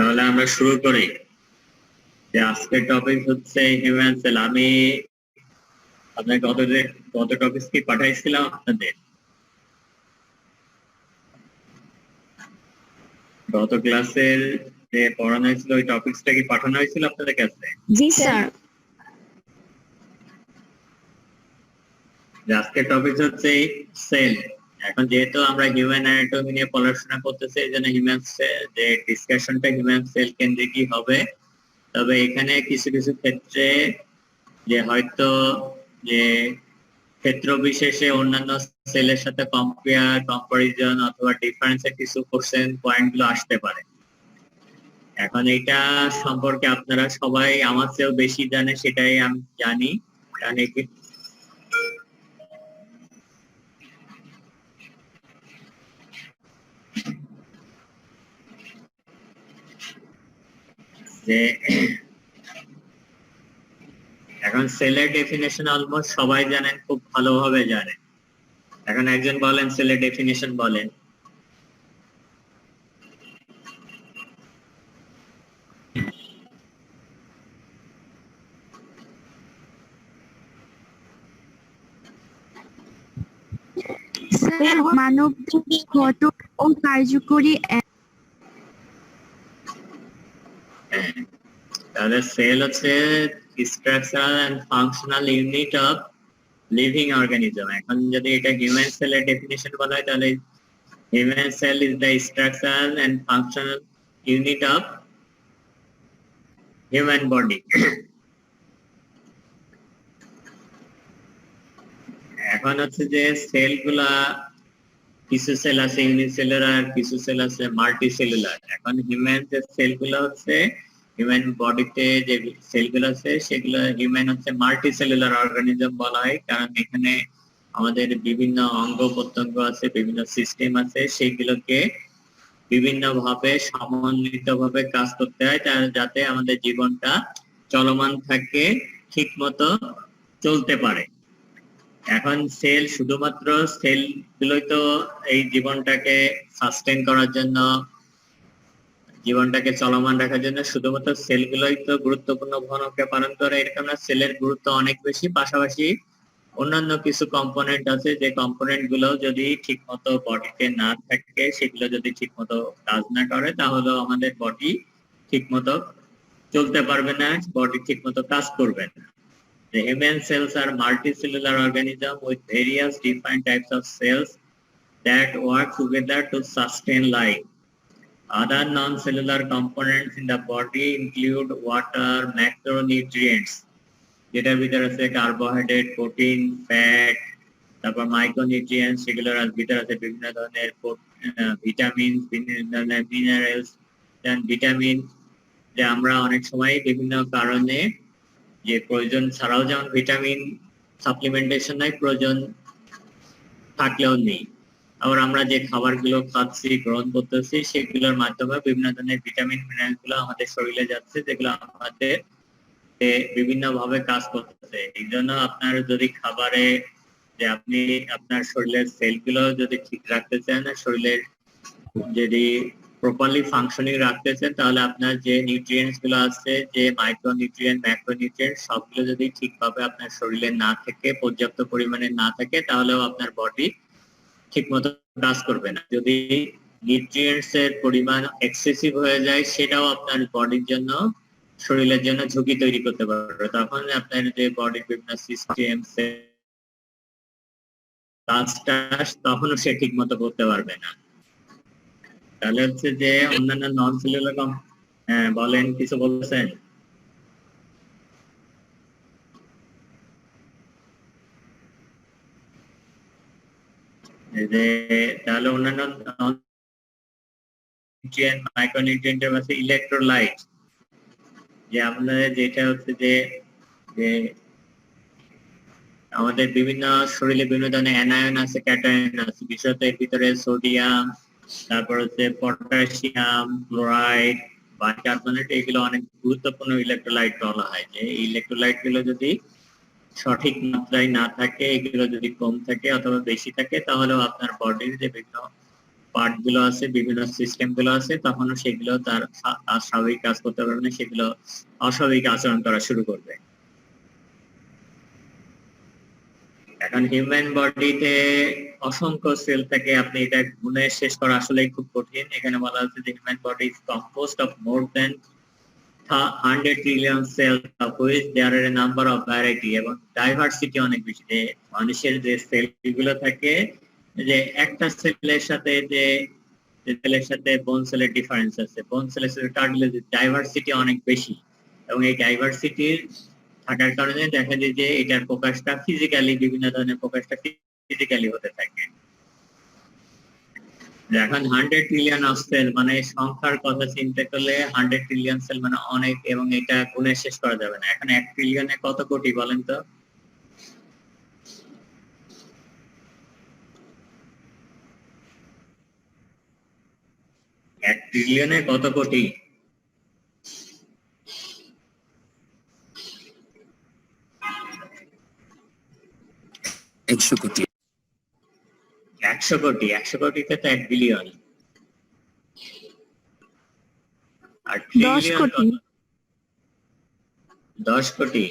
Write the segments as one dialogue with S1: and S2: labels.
S1: তাহলে আমরা শুরু করি। যে আজকের টপিক হচ্ছে হিউম্যান সেল। আমি আপনাকে গত টপিক কি পাঠাইছিলাম আপনাদের? গত ক্লাসের যে পড়ানো হয়েছিল ওই টপিকসটা কি পাঠানো হয়েছিল আপনাদের কাছে?
S2: জি স্যার।
S1: আজকের টপিক হচ্ছে সেল। এখন যেহেতু আমরা হিউম্যান অ্যানাটমি নিয়ে পড়াশোনা করতেছি, এই জন্য হিউম্যান যে ডিসকাশনটা হিউম্যান সেল কেন্দ্রিকই হবে। তবে এখানে কিছু কিছু ক্ষেত্রে যে হয়তো যে ক্ষেত্র বিশেষে অন্যান্য সেলের সাথে কম্পারিজন অথবা ডিফারেন্সের কিছু কোশ্চেন পয়েন্ট গুলো আসতে পারে। এখন এটা সম্পর্কে আপনারা সবাই আমার চেয়েও বেশি জানে, সেটাই আমি জানি। কারণ যে এখন সেলের ডেফিনেশন অলমোস্ট সবাই জানেন, খুব ভালোভাবে জানেন। এখন একজন বলেন, সেলের ডেফিনেশন বলেন।
S2: স্যার, মানব ঘটক ও কার্যকরী
S1: তাহলে সেল হচ্ছে structural and functional unit of living organism. এখন যদি এটা হিউম্যান সেলের ডেফিনেশন বলা হয়, তাহলে human cell is the structural and functional unit of human body. এখন হচ্ছে যে সেলগুলা কিছু সেল আছে ইউনিসেলুলার, কিছু সেল আছে মাল্টিসেলুলার। এখন হিউম্যান যে সেলগুলো হচ্ছে হিউম্যান বডিতে যে সেলগুলো আছে সেগুলো হিউম্যান হচ্ছে মাল্টিসেলুলার অর্গানিজম বলা হয়, কারণ এখানে আমাদের বিভিন্ন অঙ্গ প্রত্যঙ্গ আছে, বিভিন্ন সিস্টেম আছে, সেগুলোকে বিভিন্ন ভাবে সমন্বিত ভাবে কাজ করতে হয় যাতে আমাদের জীবনটা চলমান থাকে, ঠিক মতো চলতে পারে। এখন সেল শুধুমাত্র সেল গুলোই তো এই জীবনটাকে সাস্টেন করার জন্য, জীবনটাকে চলমান রাখার জন্য শুধুমাত্র সেলগুলোই তো গুরুত্বপূর্ণ ভূমিকা পালন করে, এরকম না। সেলের গুরুত্ব অনেক বেশি, পাশাপাশি অন্যান্য কিছু কম্পোনেন্ট আছে যে কম্পোনেন্ট গুলো যদি ঠিক মতো বডিতে না থাকে, সেগুলো যদি ঠিক মতো কাজ না করে, তাহলে আমাদের বডি ঠিক মতো চলতে পারবে না, বডি ঠিক মতো কাজ করবে না। The human cells are multicellular organisms with various different types of cells that work together to sustain life. Other non-cellular components in the body include water, macronutrients, যেটার ভিতরে আছে কার্বোহাইড্রেট, প্রোটিন, ফ্যাট, তারপর micronutrients, সেগুলোর ভিতরে আছে বিভিন্ন ধরনের vitamin, বিভিন্ন ধরনের মিনারেলস। ভিটামিন যে আমরা অনেক সময় বিভিন্ন কারণে যে প্রয়োজন ছাড়াও যেমন ভিটামিন সাপ্লিমেন্টেশন নাই, প্রয়োজন থাকলেও নেই। আবার আমরা যে খাবারগুলো খাচ্ছি, গ্রহণ করতেছি, সেগুলোর মাধ্যমে বিভিন্ন ধরনের ভিটামিন মিনারেল গুলো আমাদের শরীরে যাচ্ছে, যেগুলো আমাদের বিভিন্ন ভাবে কাজ করতেছে। এই জন্য আপনার যদি খাবারে যে আপনি আপনার শরীরের সেলগুলো যদি ঠিক রাখতে চান, শরীরের যদি প্রপারলি ফাংশনিং রাখতে চান, তাহলে আপনার যে নিউট্রিয়েন্টস গুলো আছে, যে মাইক্রোনিউট্রিয়েন্ট, ম্যাক্রোনিউট্রিয়েন্ট, সবগুলো যদি ঠিকভাবে আপনার শরীরে না থাকে, পর্যাপ্ত পরিমাণে না থাকে, তাহলেও আপনার বডি ঠিকমতো কাজ করবে না। যদি নিউট্রিয়েন্টস এর পরিমাণ এক্সেসিভ হয়ে যায়, সেটাও আপনার বডির জন্য, শরীরের জন্য ঝুঁকি তৈরি করতে পারে। তখন আপনার যে বডির বিভিন্ন সিস্টেম কাজটা তখনও সে ঠিক মতো করতে পারবে না। তাহলে হচ্ছে যে অন্যান্য নন সেলুলার বলেন, কিছু বলছেন? যে তাহলে অন্যান্য নিউট্রিয়েন্ট, মাইক্রোনিউট্রিয়েন্টের মধ্যে ইলেকট্রোলাইট, যে আপনাদের যেটা হচ্ছে যে আমাদের বিভিন্ন শরীরে বিভিন্ন ধরনের অ্যানায়ন আছে, ক্যাটায়ন আছে, বিশেষত এর ভিতরে সোডিয়াম, তারপর হচ্ছে পটাশিয়াম, ক্লোরাইড, বাইকার্বনেট, এগুলো অনেক গুরুত্বপূর্ণ ইলেকট্রোলাইট বলা হয়। যে ইলেকট্রোলাইট গুলো যদি সঠিক মাত্রায় না থাকে, এগুলো যদি কম থাকে অথবা বেশি থাকে, তাহলেও আপনার বডির যে বিভিন্ন পার্ট গুলো আছে, বিভিন্ন সিস্টেম গুলো আছে, তখনও সেগুলো তার স্বাভাবিক কাজ করতে পারবে না, সেগুলো অস্বাভাবিক আচরণ করা শুরু করবে। এখন হিউম্যান বডিতে অসংখ্য সেল থাকে, আপনি এটা গুণে শেষ করা আসলে খুব কঠিন। এখানে বলা হচ্ছে যে human body is composed of more than 100 trillion cells, of which there are a number of variety, এবং ডাইভার্সিটি অনেক বেশি। যে মানুষের যে সেলগুলো থাকে, যে একটা সেলের সাথে যে সেলের সাথে বোন সেলের ডিফারেন্স আছে, বোন সেলের সাথে কার্টিলেজের ডাইভার্সিটি অনেক বেশি, এবং এই ডাইভার্সিটির থাকার কারণে দেখা যায় যে এটার প্রকাশটা ফিজিক্যালি, বিভিন্ন ধরনের প্রকাশটা ফিজিক্যালি হতে থাকে। এখন 100 ট্রিলিয়ন অফ সেল মানে সংখ্যার কথা চিন্তা করলে 100 ট্রিলিয়ন সেল মানে অনেক, এবং এটা গুণে শেষ করা যাবে না। এখন 1 ট্রিলিয়নে কত কোটি বলেন তো? এক ট্রিলিয়নে কত কোটি?
S3: 100 কোটি।
S1: 100 কোটি, 100 কোটিতে তো 1 বিলিয়ন। আর
S2: 10
S1: ট্রিলিয়ন
S2: কোটি।
S1: 10 কোটি।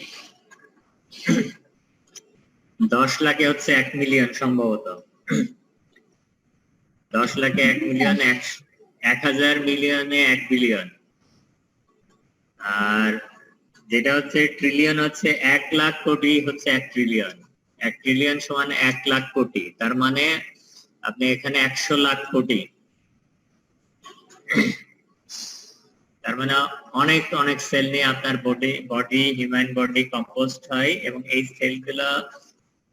S1: 10 লাখে হচ্ছে 1 মিলিয়ন সম্ভবত। 10 লাখে 1 মিলিয়ন, 1000 মিলিয়নে 1 বিলিয়ন। আর যেটা হচ্ছে ট্রিলিয়ন হচ্ছে 1 লাখ কোটি হচ্ছে 1 ট্রিলিয়ন। 1 ট্রিলিয়ন সমান 1 লাখ কোটি, তার মানে আপনি এখানে 100 লাখ কোটি, তার মানে অনেক অনেক সেল নিয়ে আপনার বডি হিউম্যান বডি কম্পোস্ট হয়, এবং এই সেলগুলো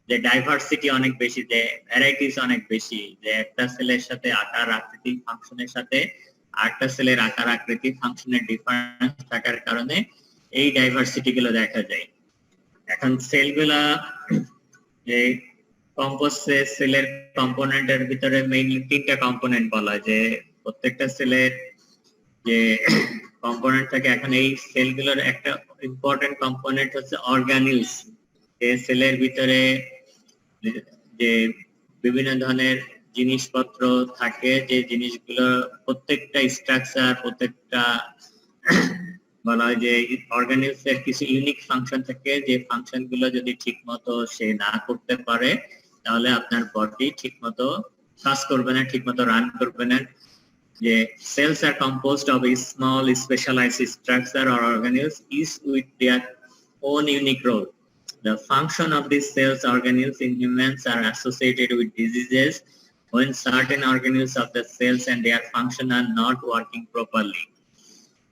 S1: যে ডাইভার্সিটি অনেক বেশি, যে ভ্যারাইটিস অনেক বেশি, যে একটা সেলের সাথে আকার আকৃতি ফাংশনের সাথে আরেকটা সেলের আকার আকৃতি ফাংশনের ডিফারেন্স থাকার কারণে এই ডাইভার্সিটি গুলো দেখা যায়। এখন সেলগুলা যে কম্পোস্ট সেলের কম্পোনেন্টের ভিতরে মেইনলি 3টা কম্পোনেন্ট বলা হয়, যে প্রত্যেকটা সেলের যে কম্পোনেন্ট থাকে। এখন এই সেলগুলোর একটা ইম্পর্টেন্ট কম্পোনেন্ট হচ্ছে অর্গানিলস, যে সেলের ভিতরে যে বিভিন্ন ধরনের জিনিসপত্র থাকে, যে জিনিসগুলো প্রত্যেকটা স্ট্রাকচার, প্রত্যেকটা বলা হয় যে অর্গানিলস এর কিছু ইউনিক ফাংশন থাকে, যে ফাংশন গুলো যদি ঠিক মতো সে না করতে পারে তাহলে আপনার বডি ঠিক মতো কাজ করবে না, ঠিক মতো রান করবে না। যে cells are composed of a small specialized structure or organelles, each with their own unique role. The function of these cells organelles in humans are associated with diseases when certain organelles of the cells and their function are not working properly.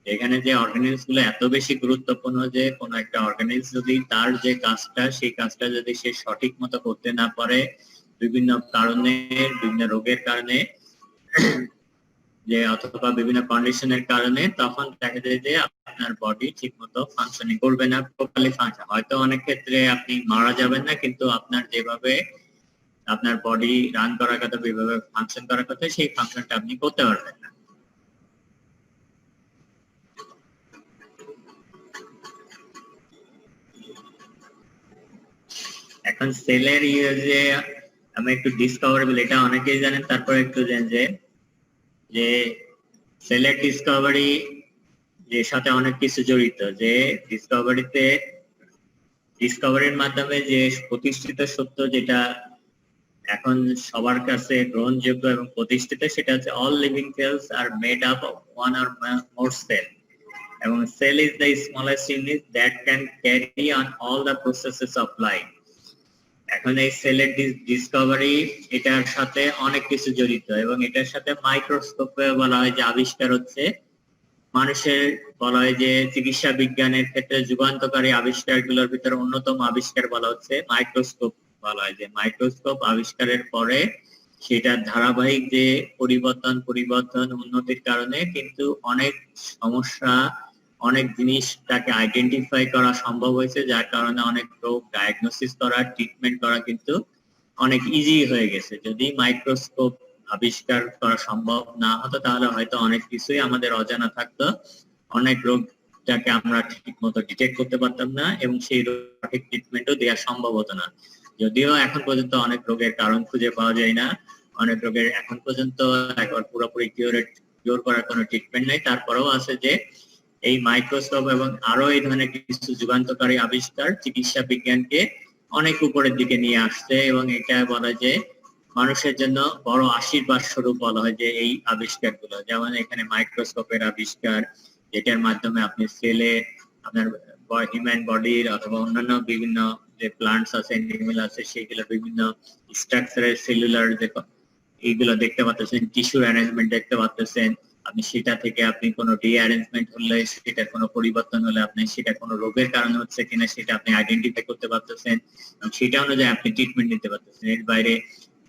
S1: এখানে যে অর্গানিলস গুলো এত বেশি গুরুত্বপূর্ণ, যে কোন একটা অর্গানিলস যদি তার যে কাজটা, সেই কাজটা যদি সে সঠিক মতো করতে না পারে, বিভিন্ন কারণে, বিভিন্ন রোগের কারণে, যে অথবা বিভিন্ন কন্ডিশনের কারণে, তখন দেখা যায় যে আপনার বডি ঠিকমতো ফাংশনিং করবে না, প্রপারলি ফাংশন। হয়তো অনেক ক্ষেত্রে আপনি মারা যাবেন না, কিন্তু আপনার যেভাবে আপনার বডি রান করার কথা, যেভাবে ফাংশন করার কথা, সেই ফাংশনটা আপনি করতে পারবেন না। এখন সেলের যে আমি একটু ডিসকভারেবল, এটা অনেকেই জানেন, তারপরে একটু জানেন যে সেলের ডিসকভারি যে সাথে অনেক কিছু জড়িত, যে ডিসকভারির মাধ্যমে যে প্রতিষ্ঠিত সত্য, যেটা এখন সবার কাছে গ্রহণযোগ্য এবং প্রতিষ্ঠিত, সেটা হচ্ছে all living cells are made up of one or more cell, এবং cell is the smallest unit that can carry on all the processes of life. এখন এই সেলের ডিসকভারি, এটার সাথে অনেক কিছু জড়িত, এবং এটার সাথে মাইক্রোস্কোপে বলা হয় যে আবিষ্কার হচ্ছে মানুষের, বলা হয় যে চিকিৎসা বিজ্ঞানের ক্ষেত্রে যুগান্তকারী আবিষ্কারগুলোর ভিতরে অন্যতম আবিষ্কার বলা হচ্ছে মাইক্রোস্কোপ। বলা হয় যে মাইক্রোস্কোপ আবিষ্কারের পরে সেটার ধারাবাহিক যে পরিবর্তন উন্নতির কারণে কিন্তু অনেক সমস্যা, অনেক জিনিস তাকে আইডেন্টিফাই করা সম্ভব হয়েছে, যার কারণে অনেক রোগ ডায়াগনোসিস করা, ট্রিটমেন্ট করা কিন্তু অনেক ইজি হয়ে গেছে। যদি মাইক্রোস্কোপ আবিষ্কার করা সম্ভব না হতো, তাহলে হয়তো অনেক কিছুই আমাদের অজানা থাকতো, অনেক রোগটাকে আমরা ঠিক মতো ডিটেক্ট করতে পারতাম না, এবং সেই সঠিক ট্রিটমেন্টও দেওয়া সম্ভব হতো না। যদিও এখন পর্যন্ত অনেক রোগের কারণ খুঁজে পাওয়া যায় না, অনেক রোগের এখন পর্যন্ত একবার পুরোপুরি কিওর করার কোনো ট্রিটমেন্ট নেই। তারপরেও আছে যে এই মাইক্রোস্কোপ এবং আরো এই ধরনের কিছু যুগান্তকারী আবিষ্কার চিকিৎসা বিজ্ঞানকে অনেক উপরের দিকে নিয়ে আসছে, এবং এটা বলা যে মানুষের জন্য বড় আশীর্বাদ স্বরূপ বলা হয় যে এই আবিষ্কারগুলো। যেমন এখানে মাইক্রোস্কোপের আবিষ্কার, যেটার মাধ্যমে আপনি সেলে আপনার হিউম্যান বডির অথবা অন্যান্য বিভিন্ন যে প্লান্টস আছে, এনিমেল আছে, সেগুলো বিভিন্ন স্ট্রাকচারের সেলুলার যে এইগুলো দেখতে পাচ্ছেন, টিস্যু অ্যারেঞ্জমেন্ট দেখতে পাচ্ছেন। আপনি সেটা থেকে আপনি কোনো রিঅ্যারেঞ্জমেন্ট হলে, সেটা কোনো পরিবর্তন হলে আপনি সেটা কোনো রোগের কারণে হচ্ছে কিনা সেটা আপনি আইডেন্টিফাই করতে পারতেছেন, এবং সেটা অনুযায়ী আপনি ট্রিটমেন্ট নিতে পারতেছেন। এর বাইরে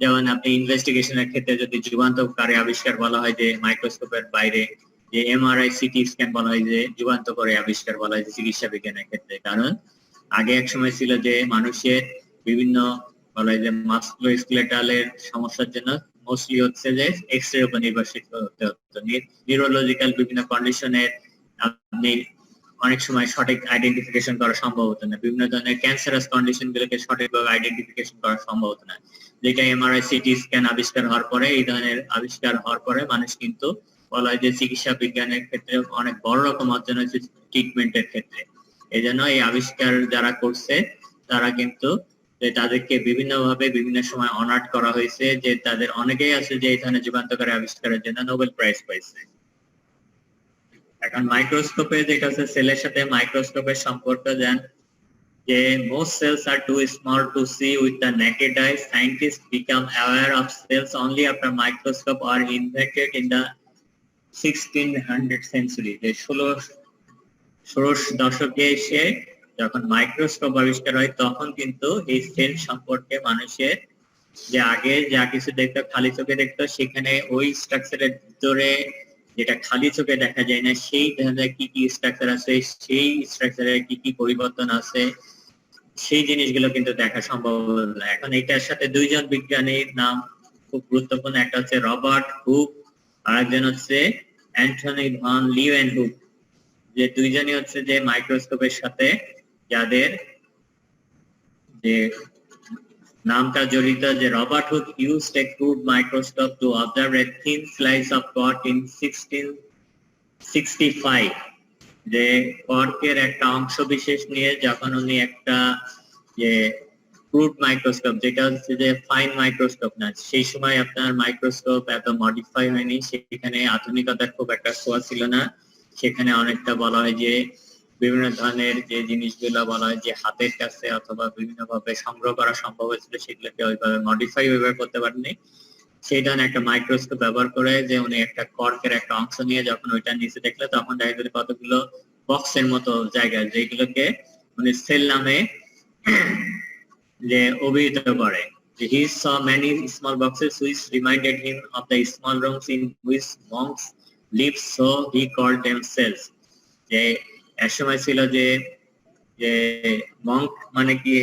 S1: যেমন আপনি ইনভেস্টিগেশনের ক্ষেত্রে যদি যুগান্তকারী আবিষ্কার বলা হয় যে মাইক্রোস্কোপের বাইরে, যে এমআরআই সিটি স্ক্যান বলা হয় যে যুগান্তকারী আবিষ্কার বলা হয় যে চিকিৎসা বিজ্ঞানের ক্ষেত্রে। কারণ আগে এক সময় ছিল যে মানুষের বিভিন্ন বলা হয় যে মাস্কুলোস্কেলেটালের সমস্যার জন্য মোস্টলি হচ্ছে যে এক্সরে উপর নির্ভরশীল হতে হতো। নিউরোলজিক্যাল বিভিন্ন কন্ডিশনের আপনি অনেক সময় সঠিক আইডেন্টিফিকেশন করা সম্ভব হতো না, বিভিন্ন ধরনের ক্যান্সারাস কন্ডিশন গুলোকে সঠিকভাবে আইডেন্টিফিকেশন করা সম্ভব হতো না, যেটা এমআরআই সিটি স্ক্যান আবিষ্কার হওয়ার পরে, এই ধরনের আবিষ্কার হওয়ার পরে মানুষ কিন্তু বলা হয় যে চিকিৎসা বিজ্ঞানের ক্ষেত্রে অনেক বড় রকম অর্জন হয়েছে ট্রিটমেন্টের ক্ষেত্রে। এই জন্য এই আবিষ্কার যারা করছে তারা কিন্তু যে তাদেরকে বিভিন্নভাবে বিভিন্ন সময় অনার্ড করা হয়েছে, যে তাদের অনেকেই আছে যে এই ধরনের যুগান্তকারী আবিষ্কারের জন্য নোবেল প্রাইজ পাইছে। এখন মাইক্রোস্কোপে যেটা হচ্ছে সেলের সাথে মাইক্রোস্কোপের সম্পর্ক, দেন যে most cells are too small to see with the naked eye. Scientists become aware of cells only after microscope are invented in the 1600 century. যে 16শ দশকে এসে যখন মাইক্রোস্কোপ আবিষ্কার হয়, তখন কিন্তু এই সেল সম্পর্কে মানুষের যে আগে যা কিছু দেখতো, খালি চোখে দেখতো, সেখানে ওই স্ট্রাকচারের ভিতরে যেটা খালি চোখে দেখা যায় না, সেই ধরনের কি কি স্ট্রাকচার আছে, সেই স্ট্রাকচারের কি কি পরিবর্তন আছে, সেই জিনিসগুলো কিন্তু দেখা সম্ভব হলো না। এখন এটার সাথে দুইজন বিজ্ঞানীর নাম খুব গুরুত্বপূর্ণ, একটা হচ্ছে রবার্ট হুক, আর একজন হচ্ছে অ্যান্টনি ভন লিউয়েনহুক। যে দুইজনই হচ্ছে যে মাইক্রোস্কোপের সাথে যাদের যে নামটা জড়িত, যে Robert Hooke used a crude microscope to observe a thin slice of cork in 1665. যে কর্কের একটা অংশ বিশেষ নিয়ে যখন উনি একটা যে ক্রুড মাইক্রোস্কোপ, যেটা হচ্ছে যে ফাইন মাইক্রোস্কোপ না, সেই সময় আপনার মাইক্রোস্কোপ এত মডিফাই হয়নি, সেখানে আধুনিকতার খুব একটা ছোঁয়া ছিল না। সেখানে অনেকটা বলা হয় যে বিভিন্ন ধরনের যে জিনিসগুলো বলা হয় যে হাতের কাছে অথবা বিভিন্ন ভাবে সংগ্রহ করা সম্ভব হয়েছিল, সেগুলোকে ওইভাবে মডিফাই ওইভাবে করতে পারেনি। সেই ধরনের একটা মাইক্রোস্কোপ ব্যবহার করে যে উনি একটা কর্কের একটা অংশ নিয়ে যখন ওইটা নিচে দেখলে, তখন দেখা গেল কতগুলো বক্সের মতো জায়গা, যেগুলোকে উনি সেল নামে যে অভিহিত করে। He saw many small boxes which reminded him of the small rooms in which monks lived, so he called them cells. যে এক সময় ছিল যে যে মঙ্ক মানে কি,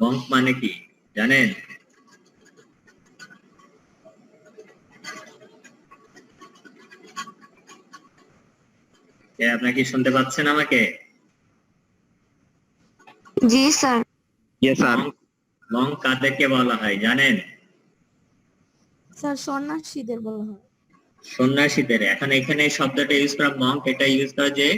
S1: মঙ্ক মানে কি জানেন? আপনারা কি শুনতে পাচ্ছেন আমাকে?
S2: জি স্যার।
S3: Yes sir.
S1: মঙ্ক কাদেরকে বলা হয় জানেন?
S4: স্যার সন্ন্যাসীদের বলা হয়।
S1: সন্ন্যাসীদের। এখন এখানে শব্দটা ইউজ করা মঙ্ক, এটা ইউজ করা যে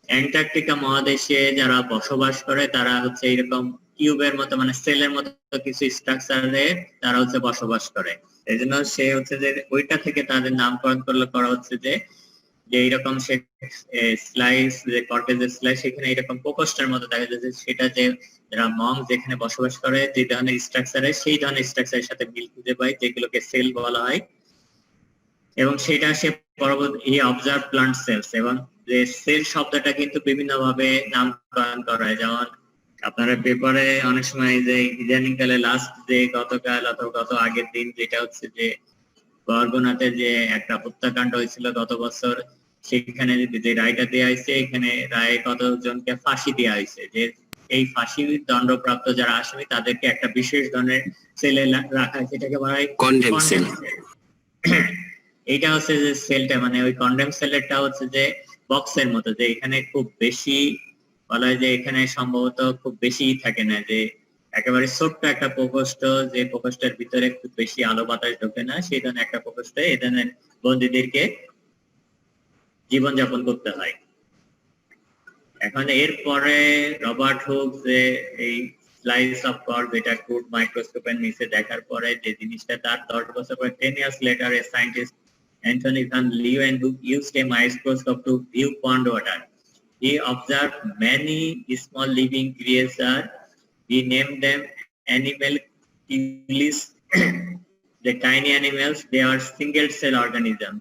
S1: অ্যান্টার্কটিকা মহাদেশে যারা বসবাস করে, তারা হচ্ছে এরকম কিউবের মতো মানে সেলের মতো কিছু স্ট্রাকচারে তারা হচ্ছে বসবাস করে। এই জন্য সে হচ্ছে যে ওইটা থেকে তাদের নামকরণ করা হচ্ছে যে এইরকম সে স্লাইস, যে কর্কের যে স্লাইস, সেখানে এরকম প্রকোষ্ঠের মতো দেখা যাচ্ছে, সেটা যে যারা মঙ্ক যেখানে বসবাস করে যে ধরনের স্ট্রাকচারে, সেই ধরনের স্ট্রাকচারের সাথে মিল খুঁজে পায়, যেগুলোকে সেল বলা হয়। এবং সেটা সে পরবর্তী অবজার্ভ প্লান্ট সেলস, এবং যে সেল শব্দটা কিন্তু বিভিন্ন ভাবে নামকরণ করা হয়। যেমন আপনারা পেপারে অনেক সময় যে ইদানিং কালে লাস্ট যে গতকাল অথবা গত আগের দিন, যেটা হচ্ছে যে বরগুনাতে যে একটা হত্যাকাণ্ড হয়েছিল গত বছর, সেখানে যে রায়টা দেওয়া হয়েছে, এখানে রায়ে কতজনকে ফাঁসি দেওয়া হয়েছে, যে এই ফাঁসি দণ্ডপ্রাপ্ত যারা আসামি তাদেরকে একটা বিশেষ ধরনের সেলে রাখা হয়, যেটাকে বলা হয়
S3: কনডেম সেল।
S1: এইটা হচ্ছে যে সেলটা মানে ওই কন্ডেম সেলেরটা হচ্ছে যে বক্সের মতো, যে এখানে খুব বেশি বলা হয় যে এখানে সম্ভবত খুব বেশি থাকে না, যে একেবারে ছোট্ট একটা প্রকোষ্ঠ, যে প্রকোষ্ঠের ভিতরে খুব বেশি আলো বাতাস ঢোকে না, সেই ধরনের একটা প্রকোষ্ঠে এই ধরনের বন্দীদেরকে জীবনযাপন করতে হয়। এখন এরপরে রবার্ট হুক যে এই স্লাইস অফ কর্ড, যেটা ক্রুড মাইক্রোস্কোপের নিচে দেখার পরে যে জিনিসটা, তার 10 বছর পরে 10 years later a scientist Anthony van Leeuwenhoek used a microscope to view pond water. He observed many small living creatures. He named them animalcules. The tiny animals, they are single cell organisms.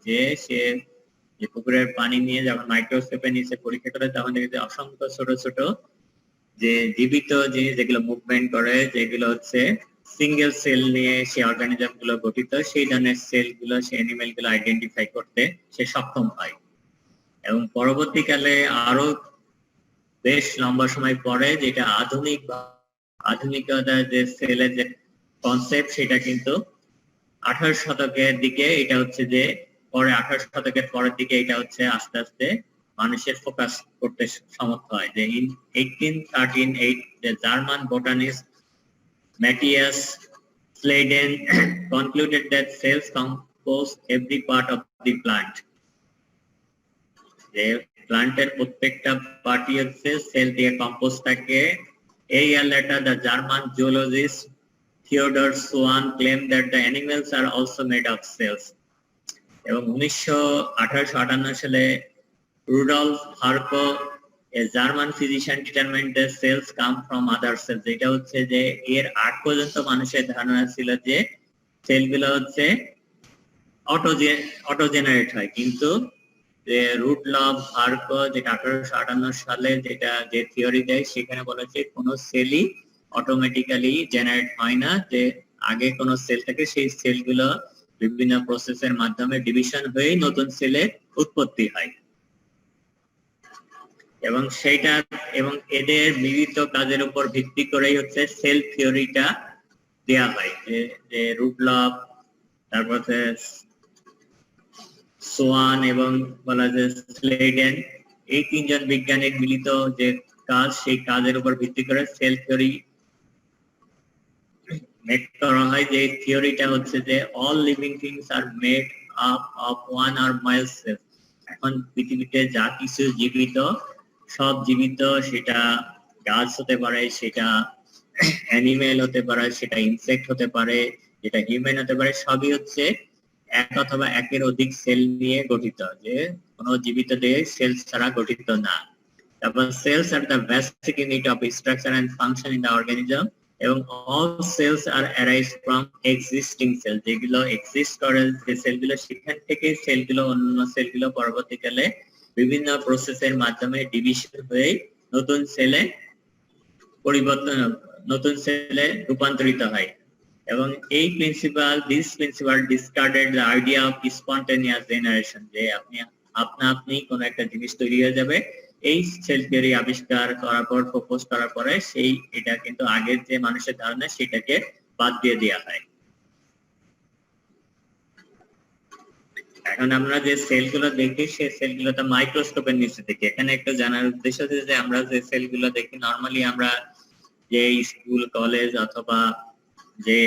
S1: যে পুকুরের পানি নিয়ে যখন মাইক্রোস্কোপের নিচে পরীক্ষা করে তখন দেখে যে অসংখ্য ছোট ছোট যে জীবিত জিনিস যেগুলো মুভমেন্ট করে, যেগুলো হচ্ছে সিঙ্গেল সেল নিয়ে সেই অর্গানিজম গুলো গঠিত, সেই ধরনের সেল গুলো, সেই অ্যানিমেল গুলো আইডেন্টিফাই করতে সে সক্ষম হয়। এবং পরবর্তীকালে আরো বেশ লম্বা সময় পরে, যেটা আধুনিকতার যে সেলের যে কনসেপ্ট, সেটা কিন্তু 18 শতকের দিকে এটা হচ্ছে যে পরে 18 শতকের পরের দিকে এটা হচ্ছে আস্তে আস্তে মানুষের ফোকাস করতে সমর্থ হয়। যে in 1838 the German botanist Matthias Schleiden concluded that cells compose every part of the plant. যে প্লান্টের প্রত্যেকটা পার্টি হচ্ছে সেল দিয়ে কম্পোজ থাকে। A year later the German zoologist Theodor Swan claimed that the animals are also made of cells. এবং 1858 সালে Rudolph হার্কো, a German physician, determined that cells come from other cells. এটা হচ্ছে যে এর আগ পর্যন্ত মানুষের ধারণা ছিল যে সেলগুলো হচ্ছে অটো জেনারেট হয়, কিন্তু যে রুডলফ হার্কো যেটা 1858 সালে যেটা যে থিওরি দেয়, সেখানে বলেছে কোনো সেলই অটোমেটিক্যালি জেনারেট হয় না, যে আগে কোনো সেল থাকে, সেই সেলগুলো বিভিন্ন প্রসেসের মাধ্যমে ডিভিশন হয়ে নতুন সেলের উৎপত্তি হয়। এবং সেইটা এবং এদের বিবিধ কাজের উপর ভিত্তি করেই হচ্ছে সেল থিওরিটা দেয়া হয়। যে রুডলফ, তারপর সোয়ান এবং বলা যায় স্লেডেন, এই তিনজন বিজ্ঞানীর মিলিত যে কাজ, সেই কাজের উপর ভিত্তি করে সেল থিওরি মেক করা হয়। যে থিওরিটা হচ্ছে যে all living things are made up of one or more cell. এখন পৃথিবীতে যা কিছু জীবিত, সব জীবিত, সেটা গাছ হতে পারে, সেটা অ্যানিমেল হতে পারে, সেটা ইনসেক্ট হতে পারে, যেটা হিউম্যান হতে পারে, সবই হচ্ছে এক অথবা একের অধিক সেল নিয়ে গঠিত, যে কোনো জীবিত দেহে সেল ছাড়া গঠিত না। তারপর sales are the basic unit of structure and function in the organism, এবং all sales R arise from existing sell. যেগুলো এক্সিস্ট করে যে সেলগুলো, সেখান থেকে সেলগুলো অন্য সেলগুলো পরবর্তীকালে বিভিন্ন প্রসেসের মাধ্যমে ডিভিশন হয়ে নতুন সেলে রূপান্তরিত হয়। এবং এই this principal discarded the idea of spontaneous generation, যে আপনি কোন একটা জিনিস তৈরি হয়ে যাবে, এই সেল থিওরি আবিষ্কার করার পর, প্রপোজ করার পরে, এটা কিন্তু আগের যে মানুষের ধারণা সেটাকে বাদ দিয়ে দেওয়া হয়। এখন আমরা যে সেলগুলো দেখি, সেই সেলগুলো তো মাইক্রোস্কোপের নিচে দেখি। এখানে একটু জানার উদ্দেশ্য যে আমরা যে সেলগুলো দেখি নরমালি, আমরা যে স্কুল, কলেজ অথবা যে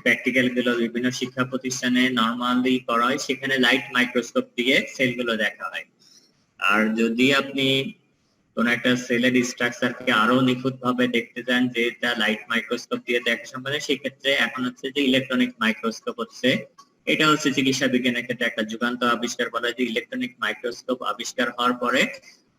S1: প্র্যাকটিক্যাল গুলো বিভিন্ন শিক্ষা প্রতিষ্ঠানে নরমালি করা হয়, সেখানে লাইট মাইক্রোস্কোপ দিয়ে সেলগুলো দেখা হয়। আর যদি আপনি কোন একটা সেলের স্ট্রাকচারকে আরো নিখুঁত ভাবে দেখতে চান, যে এটা লাইট মাইক্রোস্কোপ দিয়ে দেখা সম্ভব, সেক্ষেত্রে এখন হচ্ছে যে ইলেকট্রনিক মাইক্রোস্কোপ হচ্ছে, এটা হচ্ছে চিকিৎসা বিজ্ঞানের ক্ষেত্রে একটা যুগান্ত আবিষ্কার বলা হয়। যে ইলেকট্রনিক মাইক্রোস্কোপ আবিষ্কার হওয়ার পরে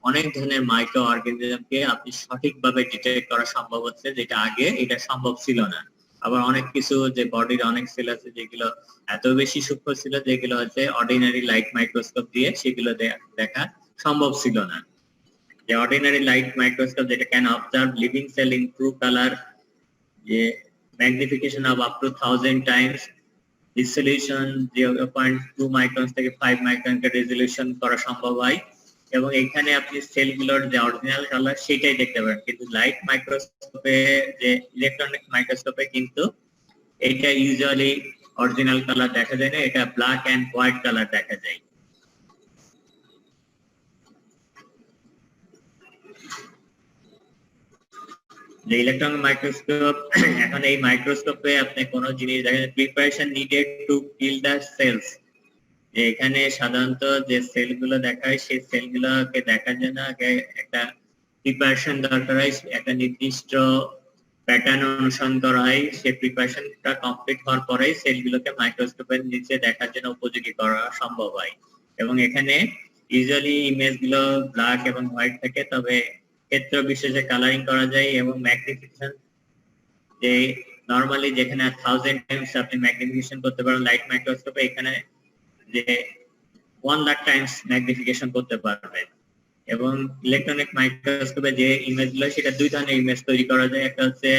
S1: অনেক ধরনের মাইক্রো অর্গানিজমকে আপনি সঠিকভাবে ডিটেক্ট করা সম্ভব হচ্ছে, যেটা আগে এটা সম্ভব ছিল না। আবার অনেক কিছু যে বডির অনেক সেল আছে যেগুলো এত বেশি সূক্ষ্ম ছিল, যেগুলো হচ্ছে অর্ডিনারি লাইট মাইক্রোস্কোপ দিয়ে সেগুলো দেখা সম্ভব ছিল না। The ordinary light microscope that can observe living cell in true color, magnification of up to 1000 times, resolution 0.2 microns থেকে 5 micron রেজলিউশন করা সম্ভব হয়। এবং এখানে আপনি সেলগুলোর যে অরিজিনাল কালার সেটাই দেখতে পারেন, কিন্তু লাইট মাইক্রোস্কোপে, যে ইলেকট্রনিক মাইক্রোস্কোপে কিন্তু এটা ইউজুয়ালি অরিজিনাল কালার দেখা যায় না, এটা ব্ল্যাক এন্ড হোয়াইট কালার দেখা যায়। যে ইলেকট্রন মাইক্রোস্কোপ এখন এই মাইক্রোস্কোপে আপনি কোনো জিনিস দেখেন preparation needed to kill the cells, এখানে সাধারণত যে সেলগুলো দেখায় সেই সেলগুলোকে দেখার জন্য আগে একটা প্রিপারেশন দরকার হয়, একটা নির্দিষ্ট প্যাটার্ন অনুসরণ করা হয়, সেই প্রিপারেশনটা কমপ্লিট হওয়ার পরেই সেলগুলোকে মাইক্রোস্কোপের নিচে দেখার জন্য উপযোগী করা সম্ভব হয়। এবং এখানে ইউজুয়ালি ইমেজগুলো ব্ল্যাক এবং হোয়াইট থাকে, তবে ক্ষেত্র বিশেষে কালারিং করা যায় এবং ম্যাগনিফিকেশন যে নরমালি যেখানে 1000 টাইমস আপনি ম্যাগনিফিকেশন করতে পারেন লাইট মাইক্রোস্কোপে, এখানে যে 1,00,000 টাইমস ম্যাগনিফিকেশন করতে পারবেন। এবং ইলেকট্রনিক মাইক্রোস্কোপে যে ইমেজগুলো সেটা দুই ধরনের ইমেজ তৈরি করা যায়, একটা হচ্ছে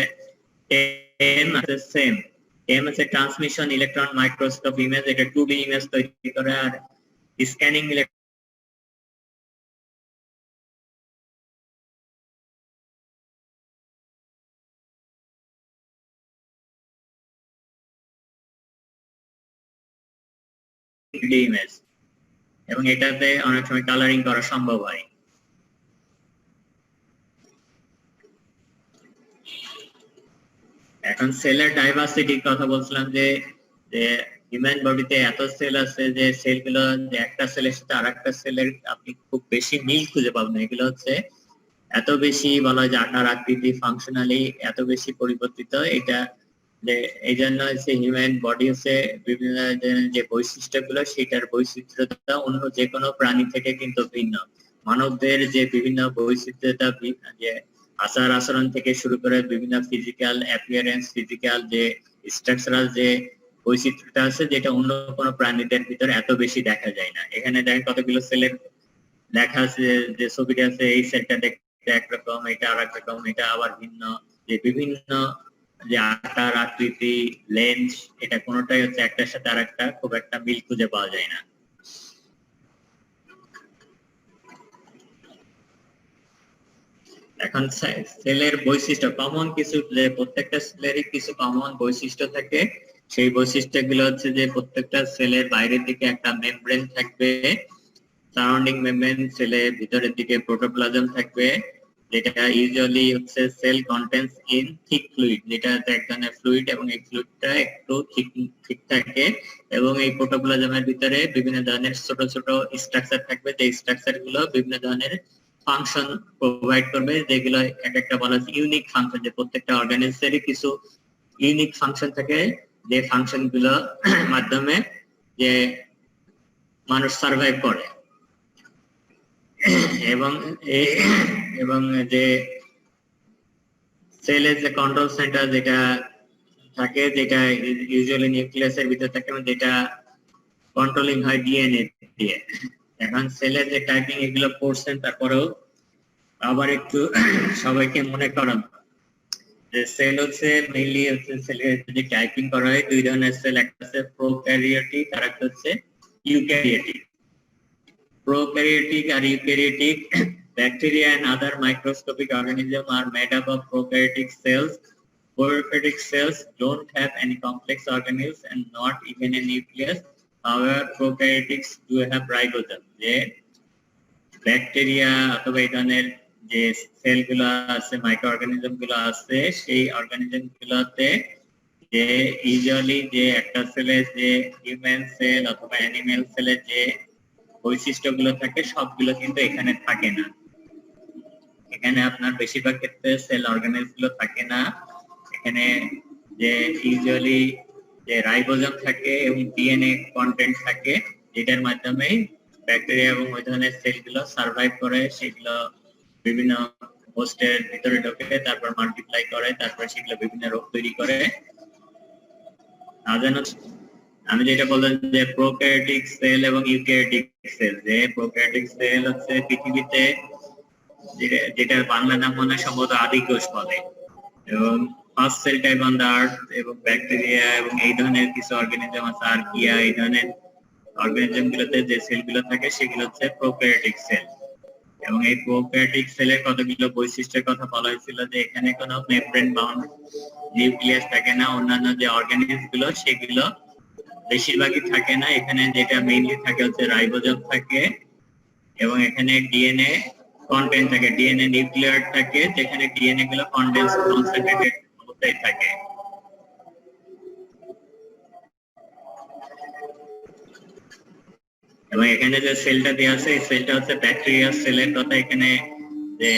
S1: এম আছে সেম, এম আছে ট্রান্সমিশন ইলেকট্রন মাইক্রোস্কোপ ইমেজ, এটা 2D ইমেজ তৈরি করে, আর স্ক্যানিং ইমেজ, এবং এটাতে অনেক সময় কালারিং করা সম্ভব হয়। এখন সেলের ডাইভার্সিটির কথা বলছিলাম যে হিউম্যান বডিতে এত সেল আছে যে সেলগুলো যে একটা সেলের সাথে আরেকটা সেলের আপনি খুব বেশি মিল খুঁজে পাবেন না, এগুলো হচ্ছে এত বেশি বলা হয় যে আকার আকৃতি ফাংশনালি এত বেশি পরিবর্তিত, এটা যে এই জন্য হচ্ছে হিউম্যান বডি হচ্ছে বিভিন্ন যে বৈশিষ্ট্যগুলো সেটার বৈচিত্র্যতা অন্য যে কোনো প্রাণী থেকে কিন্তু ভিন্ন। মানবদের যে বিভিন্ন বৈচিত্র্যতা যে আচার আচরণ থেকে শুরু করে বিভিন্ন ফিজিক্যাল অ্যাপিয়ারেন্স, ফিজিক্যাল যে স্ট্রাকচারাল যে বৈচিত্র্যটা আছে যেটা অন্য কোনো প্রাণীদের ভিতরে এত বেশি দেখা যায় না। এখানে দেখেন কতগুলো সেলের দেখা আছে, যে ছবিটা আছে এই সেলটা দেখতে একরকম, এটা আরেক রকম, এটা আবার ভিন্ন, যে বিভিন্ন যে আকার আকৃতি লেন্স এটা কোনোটাই হচ্ছে একটার সাথে আরেকটা খুব একটা মিল খুঁজে পাওয়া যায় না। এখন সেলের বৈশিষ্ট্য কমন কিছু, যে প্রত্যেকটা সেলেরই কিছু কমন বৈশিষ্ট্য থাকে, সেই বৈশিষ্ট্যগুলো হচ্ছে যে প্রত্যেকটা সেলের বাইরের দিকে একটা মেমব্রেন থাকবে, সারাউন্ডিং মেমব্রেন, সেলের ভিতরের দিকে প্রোটোপ্লাজম থাকবে, যেটা ইউজুয়ালি হচ্ছে cell contents in thick fluid, যেটা এক ধরনের ফ্লুইড এবং এই ফ্লুইডটা একটু ঠিক থাকে, এবং এই প্রোটোপ্লাজমের ভিতরে বিভিন্ন ধরনের ছোট ছোট স্ট্রাকচার থাকবে, যে স্ট্রাকচার গুলো বিভিন্ন ধরনের ফাংশন প্রোভাইড করবে, যেগুলো এক একটা বলা হচ্ছে ইউনিক ফাংশন, যে প্রত্যেকটা অর্গানিজমেরই কিছু ইউনিক ফাংশন থাকে, যে ফাংশন গুলো মাধ্যমে যে মানুষ সার্ভাইভ করে। এবং যে সেলের যে কন্ট্রোল সেন্টার যেটা থাকে, যেটা ইউজুয়ালি নিউক্লিয়াসের ভিতরে থাকে, যেটা কন্ট্রোলিং হয় ডিএনএ দিয়ে। এখন সেলের যে টাইপিং এগুলো পড়ছেন, তারপরেও আবার একটু সবাইকে মনে করান যে সেল হচ্ছে মেইনলি হচ্ছে সেলের যে টাইপিং করা হয় দুই ধরনের সেল, একটা হচ্ছে প্রোক্যারিওটিক আর একটা হচ্ছে eukaryotic. Prokaryotic or eukaryotic bacteria and other microscopic organisms are made up of prokaryotic cells. Prokaryotic cells don't have any complex organelles and not even a nucleus. However, prokaryotics do have ribosome. যে bacteria অথবা এই ধরনের যে সেলগুলো আছে, micro organism গুলো আছে, সেই অর্গানিজম গুলোতে যে ইউজুয়ালি যে একটা সেলের যে হিউম্যান সেল অথবা অ্যানিমেল সেলের যে বৈশিষ্ট্যগুলো থাকে সবগুলো কিন্তু এখানে থাকে না। এখানে আপনার বেশিরভাগ ক্ষেত্রে সেল অর্গানেল গুলো থাকে না, এখানে যে ইউজুয়ালি যে রাইবোজোম থাকে এবং ডিএনএ কন্টেন্ট থাকে, যেটার মাধ্যমে ব্যাকটেরিয়া এবং ওই ধরনের সেলগুলো সার্ভাইভ করে, সেগুলো বিভিন্ন হোস্টের ভিতরে ঢোকে, তারপর মাল্টিপ্লাই করে, তারপর সেগুলো বিভিন্ন রোগ তৈরি করে। আমি যেটা বললাম যে প্রোক্যারিওটিক সেল এবং ইউক্যারিওটিক সেল, যে প্রোক্যারিওটিক সেল হচ্ছে পৃথিবীতে যেটার বাংলা নাম মনে সম্ভবত আদি কোষ বলে, এবং first cell type on the earth, এবং ব্যাকটেরিয়া এবং এই ধরনের কিছু অর্গানিজম আছে, আর্কিয়া, এই ধরনের অর্গানিজম গুলোতে যে সেলগুলো থাকে সেগুলো হচ্ছে প্রোক্যারিওটিক সেল। এবং এই প্রোক্যারিওটিক সেলের কতগুলো বৈশিষ্ট্যের কথা বলা হয়েছিল, যে এখানে কোনো মেমব্রেন বাউন্ড নিউক্লিয়াস থাকে না, অন্যান্য যে অর্গানিজম গুলো সেগুলো বেশিরভাগই থাকে না। এখানে যেটা মেইনলি থাকে হচ্ছে রাইবোজোম থাকে, এবং এখানে ডিএনএ কন্টেন্ট থাকে, ডিএনএ নিউক্লিয়ার থাকে, যেখানে ডিএনএ গুলো কনডেন্স কনসেন্ট্রেটেড অবস্থায় থাকে। এবং এখানে যে সেলটা দেওয়া আছে এই সেলটা হচ্ছে ব্যাকটেরিয়া সেলের কথা। এখানে যে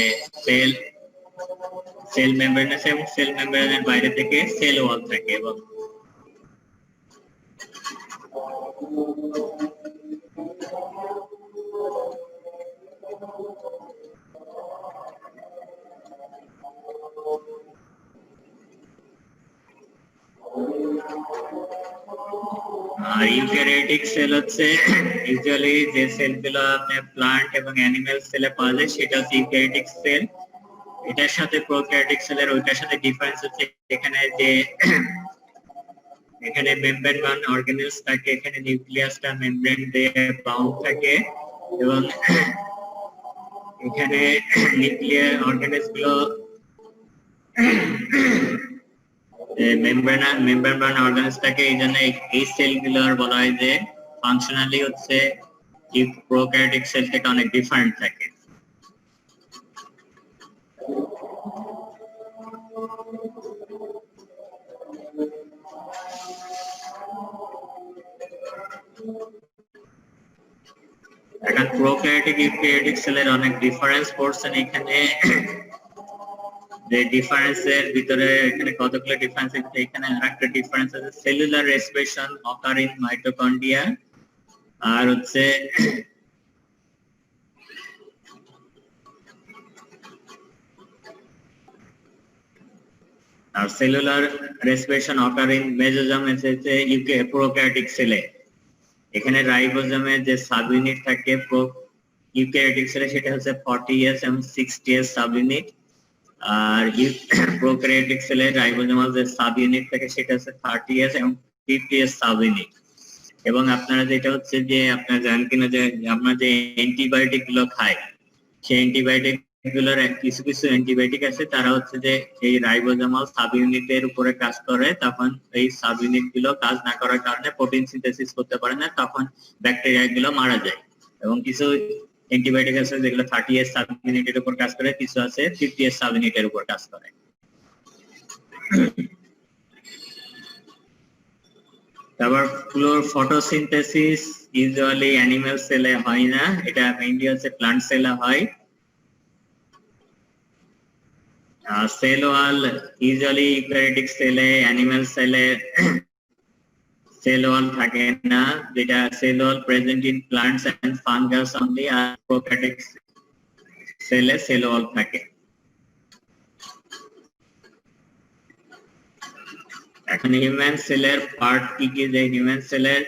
S1: সেল মেমব্রেন আছে এবং সেল মেমব্রেনের বাইরে থেকে সেল ওয়াল থাকে। এবং আর ইউক্যারিওটিক সেল হচ্ছে ইউজুয়ালি যে সেলগুলো আপনার প্লান্ট এবং অ্যানিমাল সেলে পাওয়া যায় সেটা হচ্ছে ইউক্যারিওটিক সেল। এটার সাথে প্রোক্যারিওটিক সেলের ওইটার সাথে ডিফারেন্স হচ্ছে এখানে যে এখানে মেমব্রেন অর্গানেলস থাকে, এখানে নিউক্লিয়াসটা মেমব্রেন দিয়ে বাউন্ড থাকে এবং এখানে নিউক্লিয়ার অর্গানেলস গুলো মেমব্রেন অর্গানেলস থাকে। এই জন্য এই সেলগুলোর বলা হয় যে ফাংশনালি হচ্ছে প্রোক্যারিওটিক সেল থেকে অনেক ডিফারেন্ট থাকে। এখন প্রোক্যারিওটিক ইউক্যারিওটিক সেলের অনেক ডিফারেন্স পড়ছেন এখানে। যে ডিফারেন্সের ভিতরে এখানে কতগুলো ডিফারেন্স আছে, এখানে আরেকটা ডিফারেন্স আছে, cellular respiration occur in mitochondria. আর হচ্ছে আর cellular respiration occur in mesosome এসেছে প্রোক্যারিওটিক সেলে। এখানে রাইবোজোমে যে সাব ইউনিট থাকে ইউক্যারিওটিক সেলে সেটা হচ্ছে 40S এবং 60S সাব ইউনিট। আর প্রোক্যারিওটিক সেলে রাইবোজোমাল যে সাব ইউনিট থাকে সেটা হচ্ছে 30S এবং 50S সাব ইউনিট। এবং আপনারা যেটা হচ্ছে যে আপনারা জানেন কিনা যে আমরা যে অ্যান্টিবায়োটিক গুলো খাই সেই অ্যান্টিবায়োটিক গুলোর কিছু কিছু অ্যান্টিবায়োটিক আছে তারা হচ্ছে যে এই রাইবোজোমাল সাব ইউনিটের উপরে কাজ করে, তখন এই সাব ইউনিট গুলো কাজ না করার কারণে প্রোটিন সিনথেসিস করতে পারে না, তখন ব্যাকটেরিয়া গুলো মারা যায়। এবং কিছু অ্যান্টিবায়োটিক আছে যেগুলো 30S সাব ইউনিটের উপর কাজ করে, কিছু আছে 50S সাব ইউনিটের উপর কাজ করে। তারপর ফটোসিনথেসিস ইউজুয়ালি অ্যানিমাল সেলে হয় না, এটা মেইনলি হচ্ছে প্লান্ট সেলে হয়। সেল ওয়াল ইউজুয়ালি ইউক্যারিওটিক সেলে, অ্যানিমাল সেলে সেল ওয়াল থাকে না, যেটা cell wall present in plants and fungus only. আর প্রোক্যারিওটিক সেলে সেল ওয়াল থাকে। এখন হিউম্যান সেলের পার্ট কি কি, যে হিউম্যান সেলের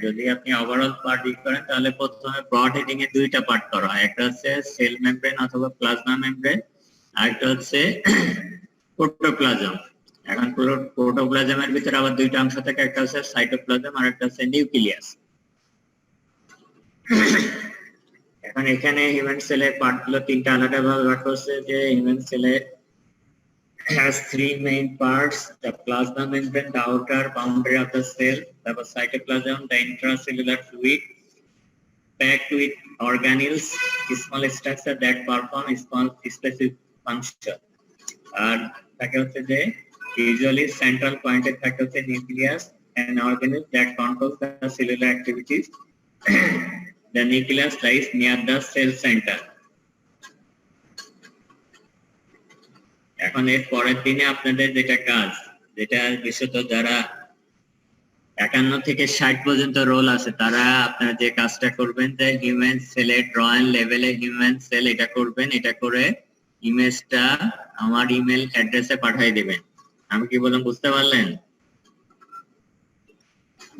S1: যদি আপনি ওভারঅল পার্ট করেন তাহলে প্রথমে ব্রড হেডিং এ দুইটা পার্ট করা হয়, একটা হচ্ছে সেল মেমব্রেন অথবা প্লাজমা মেমব্রেন, আর একটা হচ্ছে প্রোটোপ্লাজম। এখন প্রোটোপ্লাজমের ভিতরে আবার দুইটা অংশ থাকে, একটা হচ্ছে সাইটোপ্লাজম আর একটা হচ্ছে নিউক্লিয়াস। এখন এখানে হিউম্যান সেলের পার্ট গুলো তিনটা আলাদা ভাবে ভাগ করছে, যে হিউম্যান সেলের has three main parts: the plasma membrane, the outer boundary of the cell, the cytoplasm, the intracellular fluid packed with organelles, small structure that perform small specific function. আর থাকে হচ্ছে যে usually central point এ থাকে হচ্ছে nucleus, an organelle that controls the cellular activities. The nucleus lies near the cell center. এখন এর পরের দিনে আপনাদের যেটা কাজ, যেটা বিশেষত যারা 51 থেকে 60 পর্যন্ত রোল আছে তারা আপনারা যে কাজটা করবেন যে হিউম্যান সেলের ড্রয়িং লেভেলে হিউম্যান সেল এটা করবেন, এটা করে ইমেজটা আমার ইমেল অ্যাড্রেসে পাঠিয়ে দিবেন। আমি কি বললাম বুঝতে পারলেন?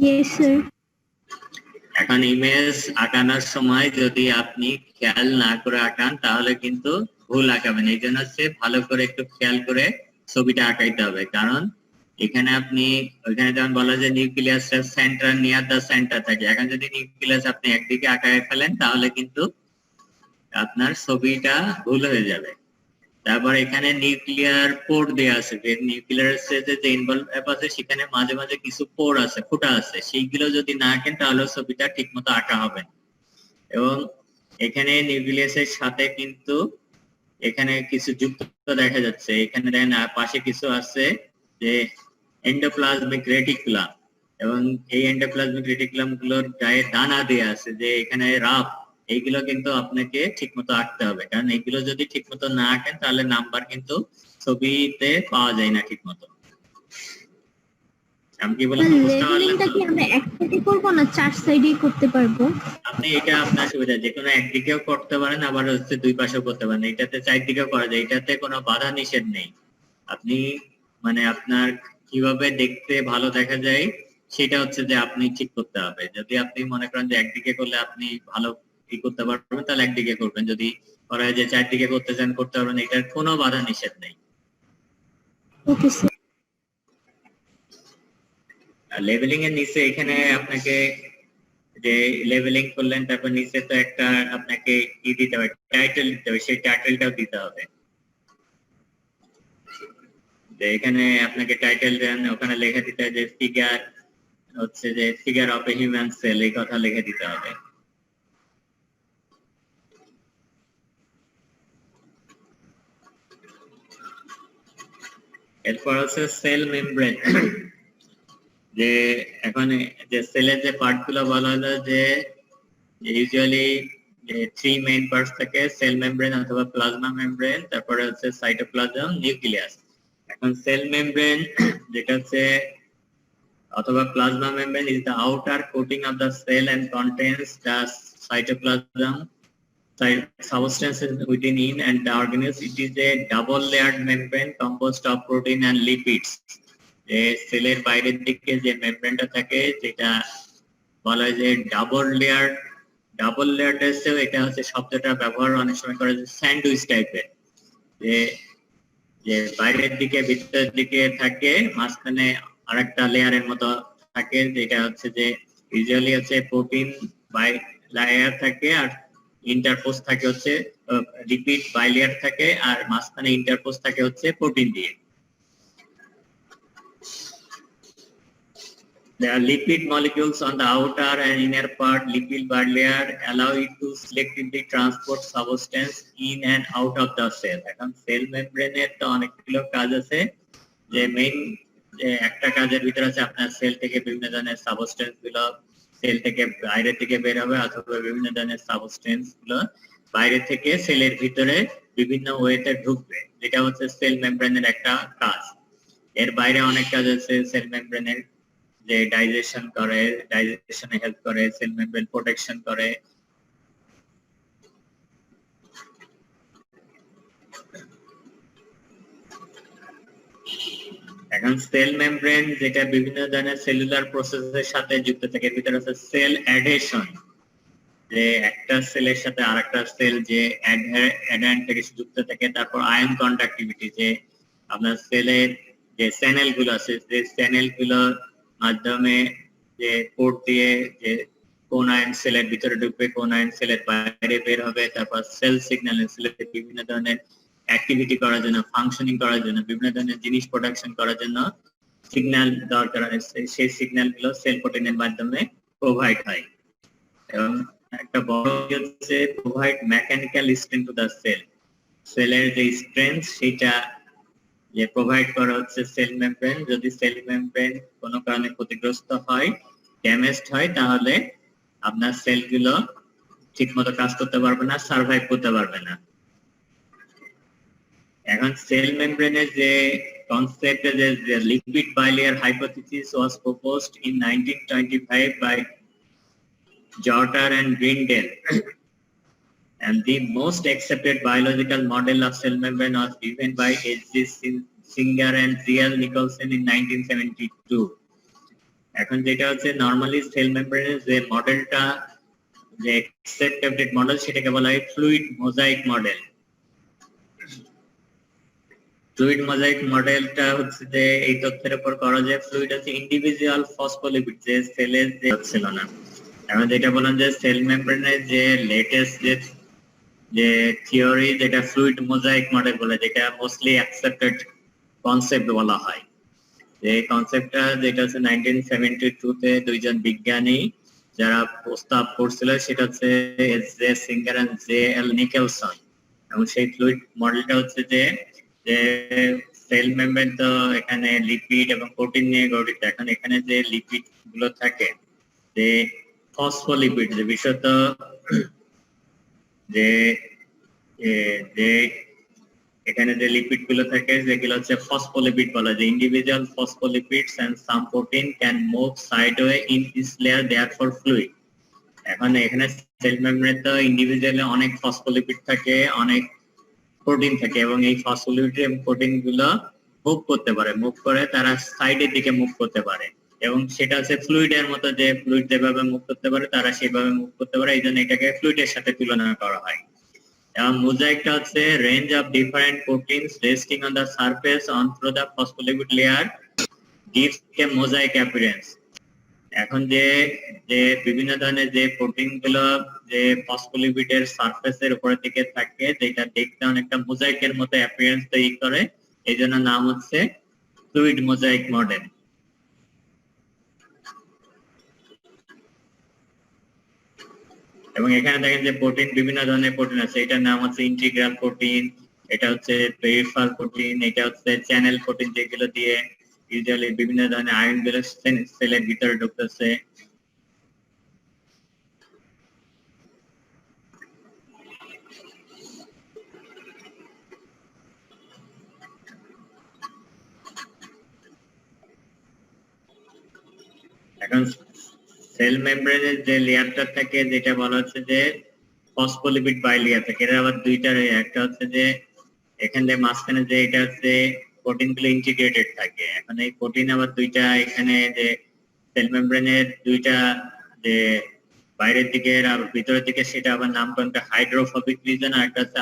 S2: Yes, sir.
S1: এখন ইমেজ আঁকানোর সময় যদি আপনি খেয়াল না করে আঁকান তাহলে কিন্তু ভুল আঁকাবেন। এই জন্য হচ্ছে ভালো করে একটু খেয়াল করে ছবিটা আঁকাইতে হবে, কারণ এখানে আপনি ওইখানে যেমন বলা যায় নিউক্লিয়াসটা সেন্টার নিয়ার দা সেন্টার থাকে, এখন যদি নিউক্লিয়াস আপনি একদিকে আঁকায় ফেলেন তাহলে কিন্তু আপনার ছবিটা ভুল হয়ে যাবে। তারপর এখানে নিউক্লিয়ার পোর্ট দেয়া আছে, যে নিউক্লিয়ার যে ইনভলভ আছে সেখানে মাঝে মাঝে কিছু পোর আছে, ফুটা আছে, সেইগুলো যদি না আঁকেন তাহলে ছবিটা ঠিক মতো আঁকা হবে। এবং এখানে নিউক্লিয়াসের সাথে কিন্তু এখানে কিছু যুক্ত দেখা যাচ্ছে। এখানে দেখেন পাশে কিছু আছে যে এন্ডোপ্লাজমিক রেটিকুলাম, এবং এই এন্ডোপ্লাজমিক রেটিকুলাম গুলোর গায়ে দানা দেয়া আছে যে এখানে রাফ। এইগুলো কিন্তু আপনাকে ঠিকমতো আঁকতে হবে, কারণ এইগুলো যদি ঠিকমতো না আঁকেন তাহলে নাম্বার কিন্তু ছবিতে পাওয়া যায় না ঠিকমতো। আমি কি বললাম বুঝতে পারলেন
S2: লেভেলিংটা
S1: তো?
S2: কি আমরা এক সাইডে করব না চার সাইডেই করতে পারবো?
S1: আপনি এটা আপনার সুবিধা, যে কোনো একদিকেও করতে পারেন, আবার হচ্ছে দুই পাশেও করতে পারেন। এটাতে চারদিকেও করা যায়, এটাতে কোনো বাধা নিষেধ নেই। আপনি মানে আপনার কিভাবে দেখতে ভালো দেখা যায় সেটা হচ্ছে যে আপনি ঠিক করতে হবে। যদি আপনি মনে করেন যে একদিকে করলে আপনি ভালো কি করতে পারবেন, তাহলে একদিকে করবেন। যদি করা হয় যে চারদিকে করতে চান করতে পারবেন, এটার কোনো বাধা নিষেধ নেই।
S2: Okay sir.
S1: আর লেভেলিং এর নিচে এখানে আপনাকে যে লেভেলিং করলেন, তারপর নিচে তো একটা আপনাকে কি দিতে হবে, টাইটেল দিতে হবে, সেই টাইটেলটাও দিতে হবে। যে এখানে আপনাকে টাইটেল দেন, ওখানে লিখে দিতে হবে যে ফিগার হচ্ছে যে figure of a human sell, এই কথা লিখে দিতে হবে। এরপর হচ্ছে সেল মেমব্রেন। যে এখন যে সেলের যে পার্ট গুলো বলা হলো যে ইউজুয়ালি যে থ্রি মেইন পার্টস থাকে, সেল মেমব্রেন অথবা প্লাজমা মেমব্রেন, তারপরে হচ্ছে সাইটোপ্লাজম, নিউক্লিয়াস। এখন সেল মেমব্রেন যেটা হচ্ছে অথবা plasma membrane is the outer coating of the cell and contains the cytoplasm substances within in and the organism. It is a double layered membrane composed of protein and lipids. যে সেলের বাইরের দিকে যে মেমব্রেনটা থাকে যেটা বলা হয় যে ডাবল লেয়ার এসে, এটা হচ্ছে শব্দটা ব্যবহার অনেক সময় করে যে স্যান্ডউইচ টাইপের, যে যে বাইরের দিকে ভিতরের দিকে থাকে, মাঝখানে আরেকটা লেয়ারের মতো থাকে, যেটা হচ্ছে যে ইউজুয়ালি হচ্ছে প্রোটিন বাই লেয়ার থাকে, আর ইন্টারপোজ থাকে হচ্ছে লিপিড বাই লেয়ার থাকে, আর মাঝখানে ইন্টারপোজ থাকে হচ্ছে প্রোটিন দিয়ে। The lipid molecules on the outer and inner part lipid bilayer allow it to selectively transport substance in and out of the cell. এখন সেল মেমব্রেনের তো অনেকগুলো কাজ আছে, যে মেইন যে একটা কাজের ভিতরে আছে আপনার সেল থেকে বিভিন্ন ধরনের সাবস্টেন্স গুলো সেল থেকে বাইরে থেকে বের হবে, অথবা বিভিন্ন ধরনের সাবস্টেন্স গুলো বাইরে থেকে সেলের ভিতরে বিভিন্ন ওয়েতে ঢুকবে, যেটা হচ্ছে সেল মেমব্রেনের একটা কাজ। এর বাইরে অনেক কাজ আছে সেল মেমব্রেনের, যে ডাইজেশন করে, ডাইজেশনে হেল্প করে, সেল মেমব্রেন প্রোটেকশন করে। এখন সেল মেমব্রেন যেটা বিভিন্ন ধরনের সেলুলার প্রসেসের সাথে যুক্ত থাকে, ভিতরে আছে সেল অ্যাডহেশন, যে একটা সেলের সাথে আরেকটা সেল যে অ্যাডহেন্ট থেকে যুক্ত থাকে। তারপর আয়ন কন্ডাক্টিভিটি, যে আপনার সেলের যে চ্যানেল গুলো আছে, যে চ্যানেল গুলোর মাধ্যমে যে পোর্ট দিয়ে যে কোন আয়ন সেলের ভিতরে ঢুকবে, কোন আয়ন সেলের বাইরে বের হবে। তারপর সেল সিগন্যাল, সেলের বিভিন্ন ধরনের অ্যাক্টিভিটি করার জন্য, ফাংশনিং করার জন্য, বিভিন্ন ধরনের জিনিস প্রোডাকশন করার জন্য সিগন্যাল দরকার হয়, সেই সিগন্যাল গুলো সেল প্রোটিনের মাধ্যমে প্রোভাইড হয়। এবং একটা বড় হচ্ছে provide mechanical strength to the cell, সেলের যে স্ট্রেংথ সেটা যে প্রোভাইড করা হচ্ছে সেল মেমব্রেন। যদি সেল মেমব্রেন কোনো কারণে ক্ষতিগ্রস্ত হয়, ড্যামেজড হয়, তাহলে আপনার সেলগুলো ঠিকমতো কাজ করতে পারবে না, সার্ভাইভ করতে পারবে না। এখন সেল মেমব্রেনের যে কনসেপ্ট, যে lipid bilayer hypothesis was proposed in 1925 by Jorter and Grindel. And the most accepted biological model of cell membrane was given by H.G. Singer and C.L. Nicholson in 1972. এখন যেটা হচ্ছে নরমালি সেল মেমব্রেনের যে মডেলটা, যে accepted model, সেটাকে বলা হয় fluid mosaic model. Fluid mosaic মডেলটা হচ্ছে যে এই তথ্যের উপর করা যায় ফ্লুইড হচ্ছে ইন্ডিভিজুয়াল ফসফোলিপিড, যে সেলের যে ছিল না। এখন যেটা বললাম যে সেল মেমব্রেনের যে লেটেস্ট যে থিওরি, যেটা ফ্লুইড মোজাইক মডেল বলে, যেটা মোস্টলি অ্যাকসেপ্টেড কনসেপ্ট বলা হয়। যে কনসেপ্টটা যেটা হচ্ছে 1972 তে দুইজন বিজ্ঞানী যারা প্রস্তাব করছিল সেটা হচ্ছে J Singer and J L Nicolson, এবং সেই ফ্লুইড মডেলটা হচ্ছে যে সেল মেমব্রেন তো এখানে লিপিড এবং প্রোটিন নিয়ে গঠিত। এখন এখানে যে লিপিড গুলো থাকে, যে ফসফোলিপিড, যে বিশেষত যে যে এখানে যে লিপিড গুলো থাকে যেগুলো হচ্ছে ফসফোলিপিড বলা যায়। Individual phospholipids and some protein can move sideway in this layer therefore fluid. এখন এখানে সেল মেমব্রেনে তো ইন্ডিভিজুয়ালি অনেক ফসফোলিপিড থাকে, অনেক প্রোটিন থাকে, এবং এই ফসফোলিপিড এবং প্রোটিন গুলো মুভ করতে পারে, মুভ করে তারা সাইডের দিকে মুভ করতে পারে, এবং সেটা হচ্ছে ফ্লুইডের মতো, যে ফ্লুইড যেভাবে মুভ করতে পারে তারা সেভাবে মুভ করতে পারে, এই জন্য এটাকে ফ্লুইডের সাথে তুলনা করা হয়। এবং মোজাইকটা হচ্ছে range of different proteins resting on the surface on through the phospholipid layer gives a mosaic appearance। এখন যে যে বিভিন্ন ধরনের যে প্রোটিন গুলো যে ফসফোলিপিডের সারফেসের উপরের দিকে থাকে, যেটা দেখতে অনেকটা মোজাইকের মতো অ্যাপিয়ারেন্স তৈরি করে, এই জন্য নাম হচ্ছে ফ্লুইড মোজাইক মডেল। এবং এখানে দেখেন যে প্রোটিন, বিভিন্ন ধরনের প্রোটিন আছে, এটার নাম হচ্ছে ইন্টিগ্রাল প্রোটিন, এটা হচ্ছে পেরিফাল প্রোটিন, এটা হচ্ছে চ্যানেল প্রোটিন, যেগুলো দিয়ে ইউজুয়ালি বিভিন্ন ধরনের আয়ন গুলো সেলের ভিতরে ঢুকতেছে। এখন সেল মেমব্রেনের যে লেয়ারটা থাকে, যেটা বলা হচ্ছে যে ফসফোলিপিড বাইলেয়ার থাকে, এর আবার দুইটা, একটা হচ্ছে যে এখানে মাঝখানে যে এটা হচ্ছে প্রোটিন গুলো ইন্টিগ্রেটেড থাকে। এখন এই প্রোটিন আবার দুইটা, এখানে যে সেল মেমব্রেনের দুইটা, যে বাইরের দিকে আর ভিতরের দিকে, সেটা আবার নামকরণ হাইড্রোফোবিক রিজন, আর একটা হচ্ছে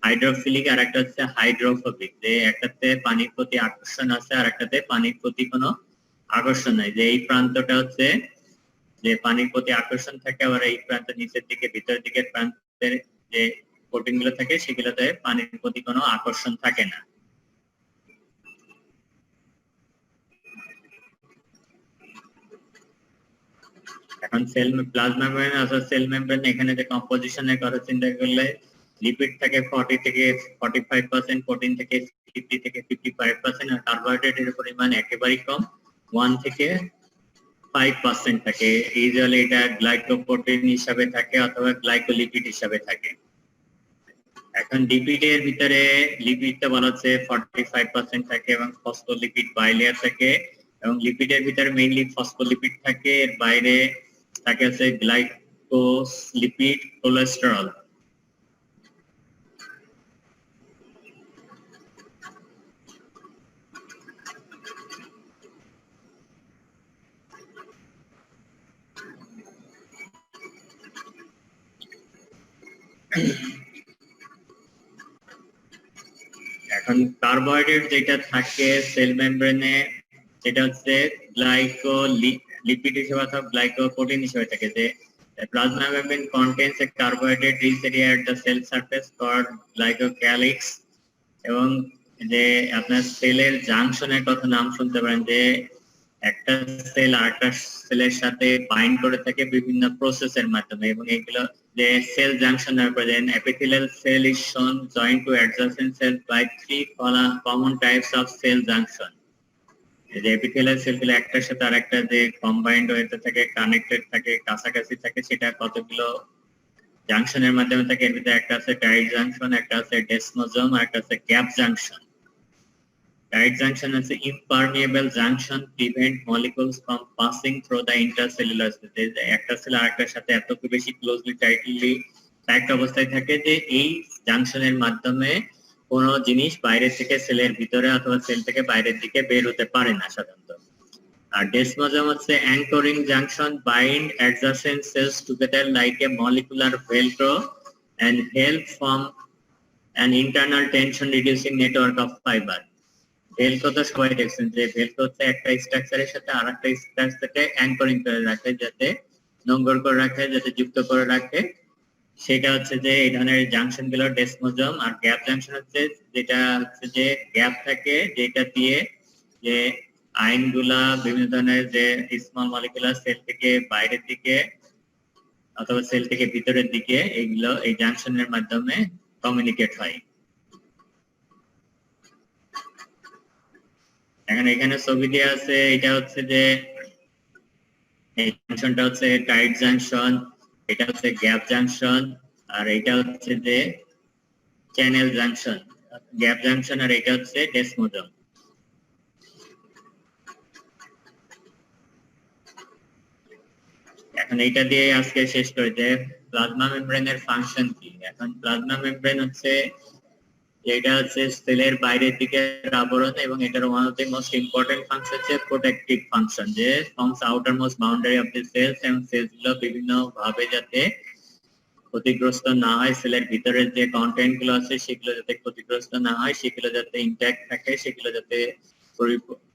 S1: হাইড্রোফিলিক, আর একটা হচ্ছে হাইড্রোফোবিক। যে একটাতে পানির প্রতি আকর্ষণ আছে আর একটাতে পানির প্রতি কোনো আকর্ষণ নাই। যে এই প্রান্তটা হচ্ছে যে পানির প্রতি আকর্ষণ থাকে, আবার এই প্রান্ত নিচের দিকে ভিতরের দিকের প্রান্তের যে প্রোটিন গুলো থাকে সেগুলোতে পানির প্রতি কোনো আকর্ষণ থাকে না। এখন সেল প্লাজমা মেমব্রেন আছে, সেল মেমব্রেন এখানে যে কম্পোজিশনের কথা চিন্তা করলে লিপিড থাকে 40 থেকে 45%, প্রোটিন থেকে 50 থেকে 55%, আর কার্বোহাইড্রেটের পরিমাণ একেবারেই কম, 1 থেকে 5% থাকে। ইউজুয়ালি এটা গ্লাইকোপ্রোটিন হিসাবে থাকে অথবা গ্লাইকোলিপিড হিসাবে থাকে। এখন লিপিডের ভিতরে লিপিডটা বলা হচ্ছে 45% থাকে এবং ফসফোলিপিড বাইলেয়ার থাকে, এবং লিপিডের ভিতরে মেইনলি ফসফোলিপিড থাকে, এর বাইরে থাকে হচ্ছে গ্লাইকোলিপিড, কোলেস্টেরল। এখন কার্বোহাইড্রেট যেটা থাকে সেল মেমব্রেনে, সেটা হচ্ছে গ্লাইকোলিপিড হিসেবে অথবা গ্লাইকোপ্রোটিন হিসেবে থাকে। যে plasma membrane contains a carbohydrate rich area at the cell surface called glycocalyx, এবং যে আপনার সেলের জাংশনের কথা নাম শুনতে পারেন, যে একটা সেল আরেকটা সেলের সাথে বাইন্ড করে থাকে বিভিন্ন প্রসেসের মাধ্যমে, এবং এগুলো যে cell junction represent epithelial cell is shown joined to adjacent cells by 3 common types of cell junction। এই যে এপিথেলিয়াল সেলগুলো একটার সাথে আরেকটা যে কম্বাইন্ড হয়ে থাকে, কানেক্টেড থাকে, কাছাকাছি থাকে, সেটা কতগুলো জাংশনের মাধ্যমে থাকে। এর ভিতরে একটা আছে টাইট জাংশন, একটা আছে ডেসমোজোম, আর একটা আছে গ্যাপ জাংশন। টাইট জাংশন আছে impermeable junction prevent molecules from passing through the intercellular space। একটা সেল আরেকটার সাথে এত বেশি ক্লোজলি টাইটলি প্যাকড অবস্থায় থাকে যে এই জাংশনের মাধ্যমে কোনো জিনিস বাইরে থেকে সেলের ভিতরে অথবা সেল থেকে বাইরের দিকে বের হতে পারে না সাধারণত। আর ডেসমোজোম হচ্ছে anchoring junction bind adjacent cells together like a molecular velcro and help form an internal tension reducing network of fiber। Velcro তো সবাই দেখছেন, যে ভেলক্রো হচ্ছে একটা স্ট্রাকচারের সাথে আরেকটা স্ট্রাকচারকে অ্যাঙ্করিং করে রাখে, যাতে নোঙ্গর করে রাখে, যাতে যুক্ত করে রাখে। সেটা হচ্ছে যে এই ধরনের জাংশন গুলো ডেসমোজোম। আর গ্যাপ জাংশন হচ্ছে যেটা হচ্ছে যে গ্যাপ থাকে, যেটা দিয়ে যে আয়নগুলা বিভিন্ন ধরনের যে স্মল মলিকুলার সেল থেকে বাইরের দিকে অথবা সেল থেকে ভিতরের দিকে এইগুলো এই জাংশনের মাধ্যমে কমিউনিকেট হয়। এখন এখানে ছবি দেওয়া আছে, এটা হচ্ছে যে এই জাংশনটা হচ্ছে টাইট জাংশন, এটা হচ্ছে গ্যাপ জাংশন, আর এটা হচ্ছে যে চ্যানেল জাংশন। গ্যাপ জাংশন আর এটা হচ্ছে ডেসমোজম। এখন এইটা দিয়ে আজকে শেষ করে যে প্লাজমা মেমব্রেনের ফাংশন কি। এখন প্লাজমা মেমব্রেন হচ্ছে এটা হচ্ছে সেলের বাইরের দিকে আবরণ, এবং এটার one of the most important function হচ্ছে প্রোটেক্টিভ ফাংশন, যে forms outer most boundary of the cells, এবং সেলস গুলো বিভিন্ন ভাবে যাতে ক্ষতিগ্রস্ত না হয়, সেলের ভিতরের যে কন্টেন্ট গুলো আছে সেগুলো যাতে ক্ষতিগ্রস্ত না হয়, সেগুলো যাতে ইনট্যাক্ট থাকে, সেগুলো যাতে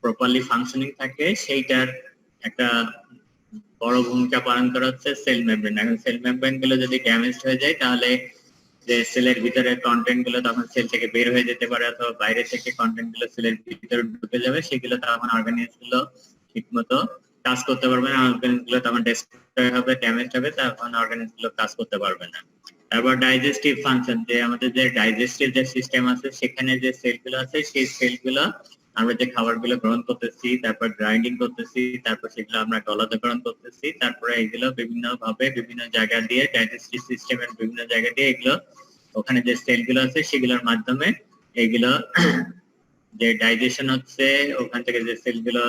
S1: প্রপারলি ফাংশনিং থাকে, সেইটার একটা বড় ভূমিকা পালন করা হচ্ছে সেল মেমব্রেন। এখন সেল মেমব্রেন গুলো যদি ড্যামেজ হয়ে যায় তাহলে যে সেলের ভিতরে কন্টেন্ট গুলো তখন সেল থেকে বের হয়ে যেতে পারে, অথবা বাইরে থেকে কন্টেন্ট গুলো সেলের ভিতরে ঢুকে যাবে, সেগুলো তখন অর্গানিজম গুলো ঠিকমতো কাজ করতে পারবে না, অর্গানিজম গুলো তখন ডেস্ট্রয় হবে, ড্যামেজ হবে, তখন অর্গানিজম গুলো কাজ করতে পারবে না। তারপর ডাইজেস্টিভ ফাংশন, যে আমাদের যে ডাইজেস্টিভ যে সিস্টেম আছে সেখানে যে সেল গুলো আছে সেই সেল গুলো আমরা যে খাবারগুলো গ্রহণ করতেছি, তারপর গ্রাইন্ডিং করতেছি, তারপর সেগুলো আমরা গলাধকরণ করতেছি, তারপরে এগুলো বিভিন্ন ভাবে বিভিন্ন জায়গা দিয়ে ডাইজেস্টিভ সিস্টেমের বিভিন্ন জায়গা দিয়ে এগুলো ওখানে যে সেলগুলো আছে সেগুলোর মাধ্যমে এগুলো যে ডাইজেশন হচ্ছে, ওখান থেকে যে সেলগুলো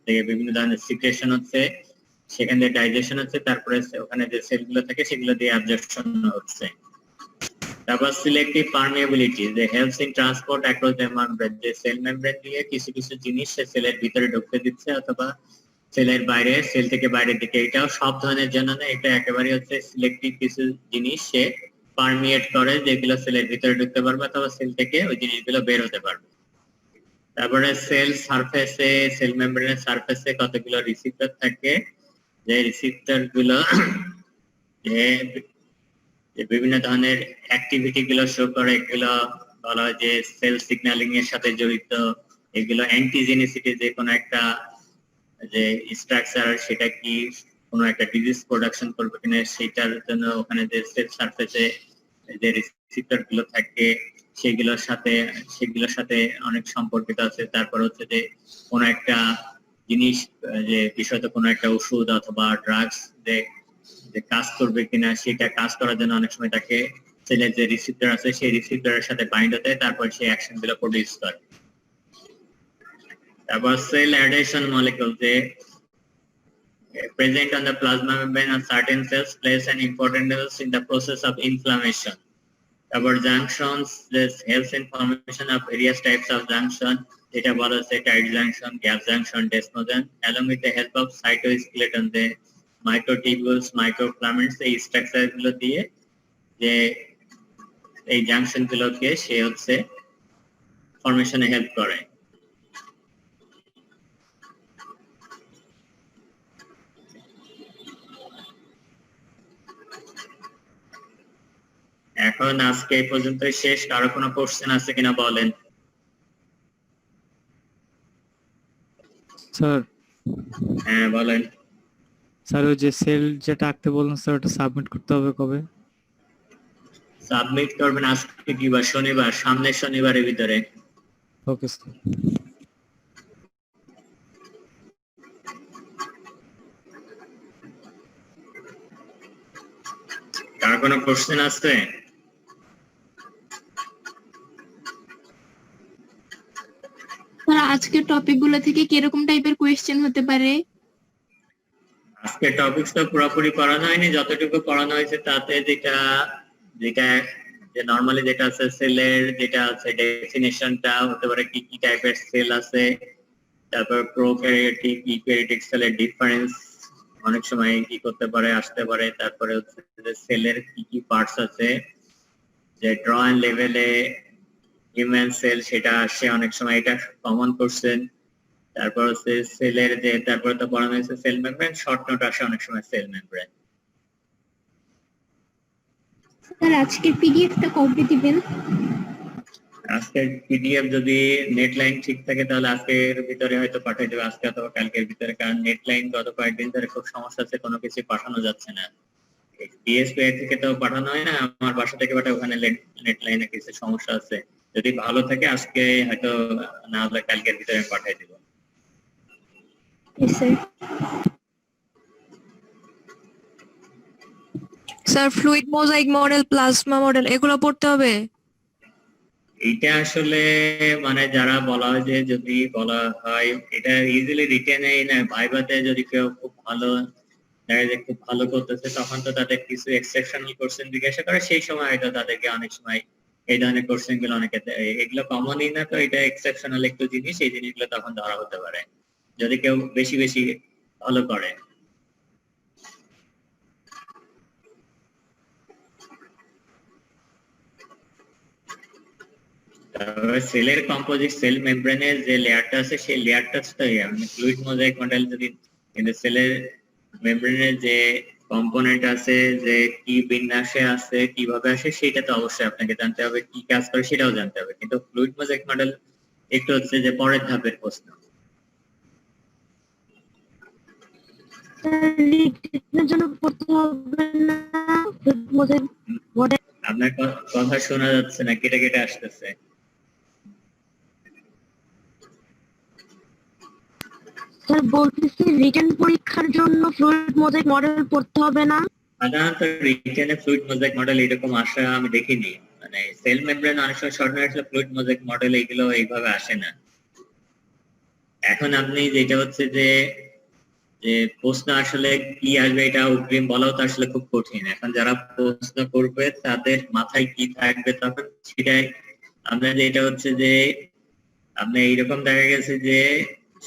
S1: থেকে বিভিন্ন ধরনের সিক্রেশন হচ্ছে, সেখান থেকে ডাইজেশন হচ্ছে, তারপরে ওখানে যে সেলগুলো থাকে সেগুলো দিয়ে অ্যাবজর্পশন হচ্ছে। তারপর সিলেক্টিভ পারমিয়াবিলিটি, যে helps in transport across the membrane, যে সেল মেমব্রেন দিয়ে কিছু কিছু জিনিস সে সেলের ভিতরে ঢুকতে দিচ্ছে অথবা সেলের বাইরে, সেল থেকে বাইরের দিকে, এটাও সব ধরনের জন্য না, এটা একেবারে হচ্ছে সিলেক্টিভ কিছু জিনিস সে পারমিয়েট করে যেগুলো সেলের ভিতরে ঢুকতে পারবে অথবা সেল থেকে ওই জিনিসগুলো বের হতে পারবে। তারপরে সেল সারফেসে, সেল মেমব্রেনের সারফেসে কতগুলো রিসিপ্টর থাকে, যে রিসিপ্টর গুলো যে বিভিন্ন ধরনের অ্যাক্টিভিটি গুলো শো করে, এগুলো বলা হয় যে সেল সিগন্যালিং এর সাথে জড়িত। এগুলো অ্যান্টিজেনিসিটি, যে কোনো একটা যে স্ট্রাকচার সেটা কি কোনো একটা ডিজিজ প্রোডাকশন করবে কিনা সেটার জন্য ওখানে যে সেল সারফেসে যে রিসিপ্টর গুলো থাকে সেগুলোর সাথে অনেক সম্পর্কিত আছে। তারপর হচ্ছে যে কোনো একটা জিনিস, যে বিষয়ত কোনো একটা ওষুধ অথবা ড্রাগস যে কাজ করবে কিনা, সেটা কাজ করার জন্য অনেক সময় তাকে সেলের যে রিসিপ্টর আছে সেই রিসিপ্টরের সাথে বাইন্ড হতে, তারপর সেই অ্যাকশন গুলো প্রডিউস করে। তারপর সেল অ্যাডহেশন মলিকিউল, যে present on the plasma membrane of certain cells plays an important role in the process of inflammation. তারপর junctions, this helps in formation of various types of junction, যেটা বলা হচ্ছে tight junction, gap junction, desmosome, along with the help of cytoskeleton, the microtubules, microfilaments, এই structure গুলো দিয়ে যে এই junction গুলোকে সে হচ্ছে ফরমেশনে হেল্প করে। এখন আজকে এই পর্যন্ত শেষ। কারো কোনো কোশ্চেন আছে কিনা বলেন।
S3: স্যার
S1: হ্যাঁ বলেন।
S3: স্যার ওই যে সেল যেটা আঁকতে বললেন স্যার, ওটা সাবমিট করতে হবে কবে?
S1: সাবমিট করবেন আজকে কি বার? শনিবার, সামনের শনিবারের ভিতরে।
S3: Okay sir.
S1: কার কোনো কোশ্চেন আছে?
S2: স্যার আজকের টপিক গুলো থেকে কিরকম টাইপের কোয়েশ্চেন হতে পারে?
S1: আজকে টপিকস তো পুরোপুরি পড়ানো হয়নি, যতটুকু পড়ানো হয়েছে তাতে যেটা যেটা যে নরমালি যেটা আছে সেলের, যেটা আছে ডেফিনিশনটা হতে পারে কি কি টাইপের সেল আছে, তারপর প্রোক্যারিওটিক ইউক্যারিওটিক সেলের ডিফারেন্স অনেক সময় কি করতে পারে আসতে পারে, তারপরে হচ্ছে যে সেলের কি কি পার্টস আছে, যে ড্রয়িং লেভেলে হিউম্যান সেল সেটা আসে অনেক সময়, এটা কমন কোশ্চেন। তারপর হচ্ছে সেলের যে তারপরে তো পড়ানো হয়েছে সেল মেমব্রেন, শর্ট নোট আসে অনেক সময় সেল মেমব্রেন।
S2: স্যার আজকের পিডিএফটা কবে দিবেন?
S1: আজকের পিডিএফ যদি নেট লাইন ঠিক থাকে তাহলে আজকের ভিতরে হয়তো পাঠিয়ে দেবে, আজকে অথবা কালকের ভিতরে, কারণ নেট লাইন গত কয়েকদিন ধরে খুব সমস্যা আছে, কোনো কিছু পাঠানো যাচ্ছে না। টিএসপি থেকে তো পাঠানো হয় না, আমার বাসা থেকে পাঠায়, ওখানে নেট লাইনে কিছু সমস্যা আছে। যদি ভালো থাকে আজকে হয়তো, না হলে কালকের ভিতরে আমি পাঠিয়ে দিব।
S5: Sir fluid mosaic model, plasma model এগুলো পড়তে হবে?
S1: এটা আসলে মানে যারা বলা হয় যে যদি বলা হয় এটা ইজিলি রিটেনেই না, ভাইভাতে যদি কেউ খুব ভালো দেখা যায় খুব ভালো করতেছে, তখন তো তাদের কিছু এক্সেপশনাল কোশ্চেন জিজ্ঞাসা করে, সেই সময় হয়তো তাদেরকে অনেক সময় এই ধরনের কোশ্চেন গুলো অনেকে এগুলো কমনই না, তো এটা এক্সেপশনাল একটু জিনিস, এই জিনিসগুলো তখন ধরা হতে পারে যদি কেউ বেশি বেশি ভালো করে। সেলের কম্পোজিট, সেল মেমব্রেনের যে লেয়ারটা আছে সেই লেয়ারটা মানে ফ্লুইড মোজাইক মডেল যদি কিন্তু সেলের মেমব্রেনের যে কম্পোনেন্ট আছে, যে কি বিন্যাসে আছে, কিভাবে আসে, সেটা তো অবশ্যই আপনাকে জানতে হবে, কি কাজ করে সেটাও জানতে হবে। কিন্তু ফ্লুইড মোজাইক মডেল একটু হচ্ছে যে পরের ধাপের প্রশ্ন। আপনার কথা শোনা যাচ্ছে না, কেটে কেটে আসতেছে।
S4: স্যার বলতেছি রিটেন পরীক্ষার জন্য ফ্লুইড মোজাইক মডেল পড়তে হবে না?
S1: সাধারণত রিটেনে ফ্লুইড মোজাইক মডেল এরকম আসা আমি দেখিনি, মানে সেল মেমব্রেন অনেক সময় শর্ট আসলে ফ্লুইড মোজাইক মডেল এগুলো এইভাবে আসে না। এখন আপনি যেটা হচ্ছে যে যে প্রশ্ন আসলে কি আসবে এটা অগ্রিম বলাও তো আসলে খুব কঠিন। এখন যারা প্রশ্ন করবে তাদের মাথায় কি থাকবে তখন সেটাই আমরা, যেটা হচ্ছে যে আপনি এইরকম দেখা গেছে যে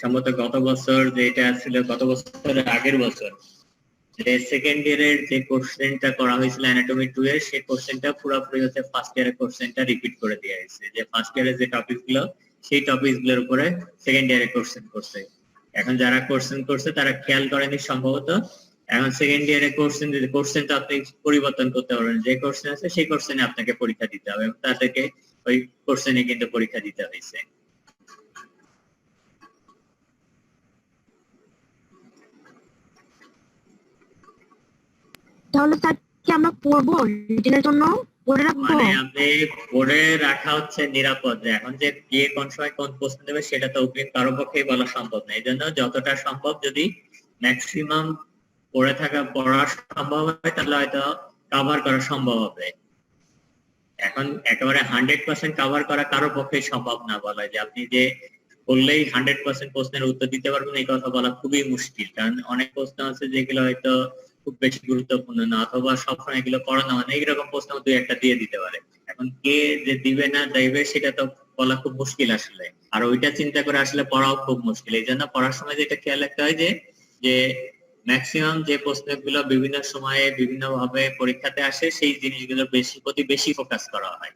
S1: সম্ভবত গত বছর যেটা ছিল, গত বছরের আগের বছর যে সেকেন্ড ইয়ারের যে কোশ্চেনটা করা হয়েছিল অ্যানাটমি 2 এর, সেই কোশ্চেনটা পুরোপুরি হচ্ছে ফার্স্ট ইয়ারের কোশ্চেনটা রিপিট করে দেওয়া হয়েছে, যে ফার্স্ট ইয়ারের যে টপিক গুলো সেই টপিক গুলোর উপরে সেকেন্ড ইয়ারে কোশ্চেন করছে। এখন যারা কোশ্চেন করছে তারা খেয়াল করেনি সম্ভবত। এখন সেকেন্ড ইয়ারে কোশ্চেনটা আপনি পরিবর্তন করতে পারবেন, যে কোশ্চেন আছে সেই কোশ্চেনে আপনাকে পরীক্ষা দিতে হবে, তাদেরকে ওই কোশ্চেনে কিন্তু পরীক্ষা দিতে হয়েছে।
S4: তাহলে স্যার কি আমরা পড়বো রিটেনের জন্য, পড়ে রাখবো?
S1: মানে আপনি পড়ে রাখা হচ্ছে নিরাপদ, যে এখন যে কে কোন সময় কোন প্রশ্ন দেবে সেটা তো অগ্রিম কারো পক্ষেই বলা সম্ভব না। এই জন্য যতটা সম্ভব যদি ম্যাক্সিমাম পড়া সম্ভব হয় তাহলে হয়তো কভার করা সম্ভব হবে। এখন একেবারে 100% কভার করা কারো পক্ষেই সম্ভব না, বলা যে আপনি যে বললেই 100% প্রশ্নের উত্তর দিতে পারবেন এই কথা বলা খুবই মুশকিল, কারণ অনেক প্রশ্ন আছে যেগুলো হয়তো খুব বেশি গুরুত্বপূর্ণ না, অথবা সবসময় এগুলো পড়ানো মানে এইরকম প্রশ্ন দুই একটা দিয়ে দিতে পারে। এখন কে যে দিবে না দেবে সেটা তো বলা খুব মুশকিল আসলে, আর ওইটা চিন্তা করে আসলে পড়াও খুব মুশকিল। এই জন্য পড়ার সময় যেটা খেয়াল রাখতে হয় যে যে ম্যাক্সিমাম যে প্রশ্নগুলো বিভিন্ন সময়ে বিভিন্ন ভাবে পরীক্ষাতে আসে সেই জিনিসগুলো বেশি ফোকাস করা হয়।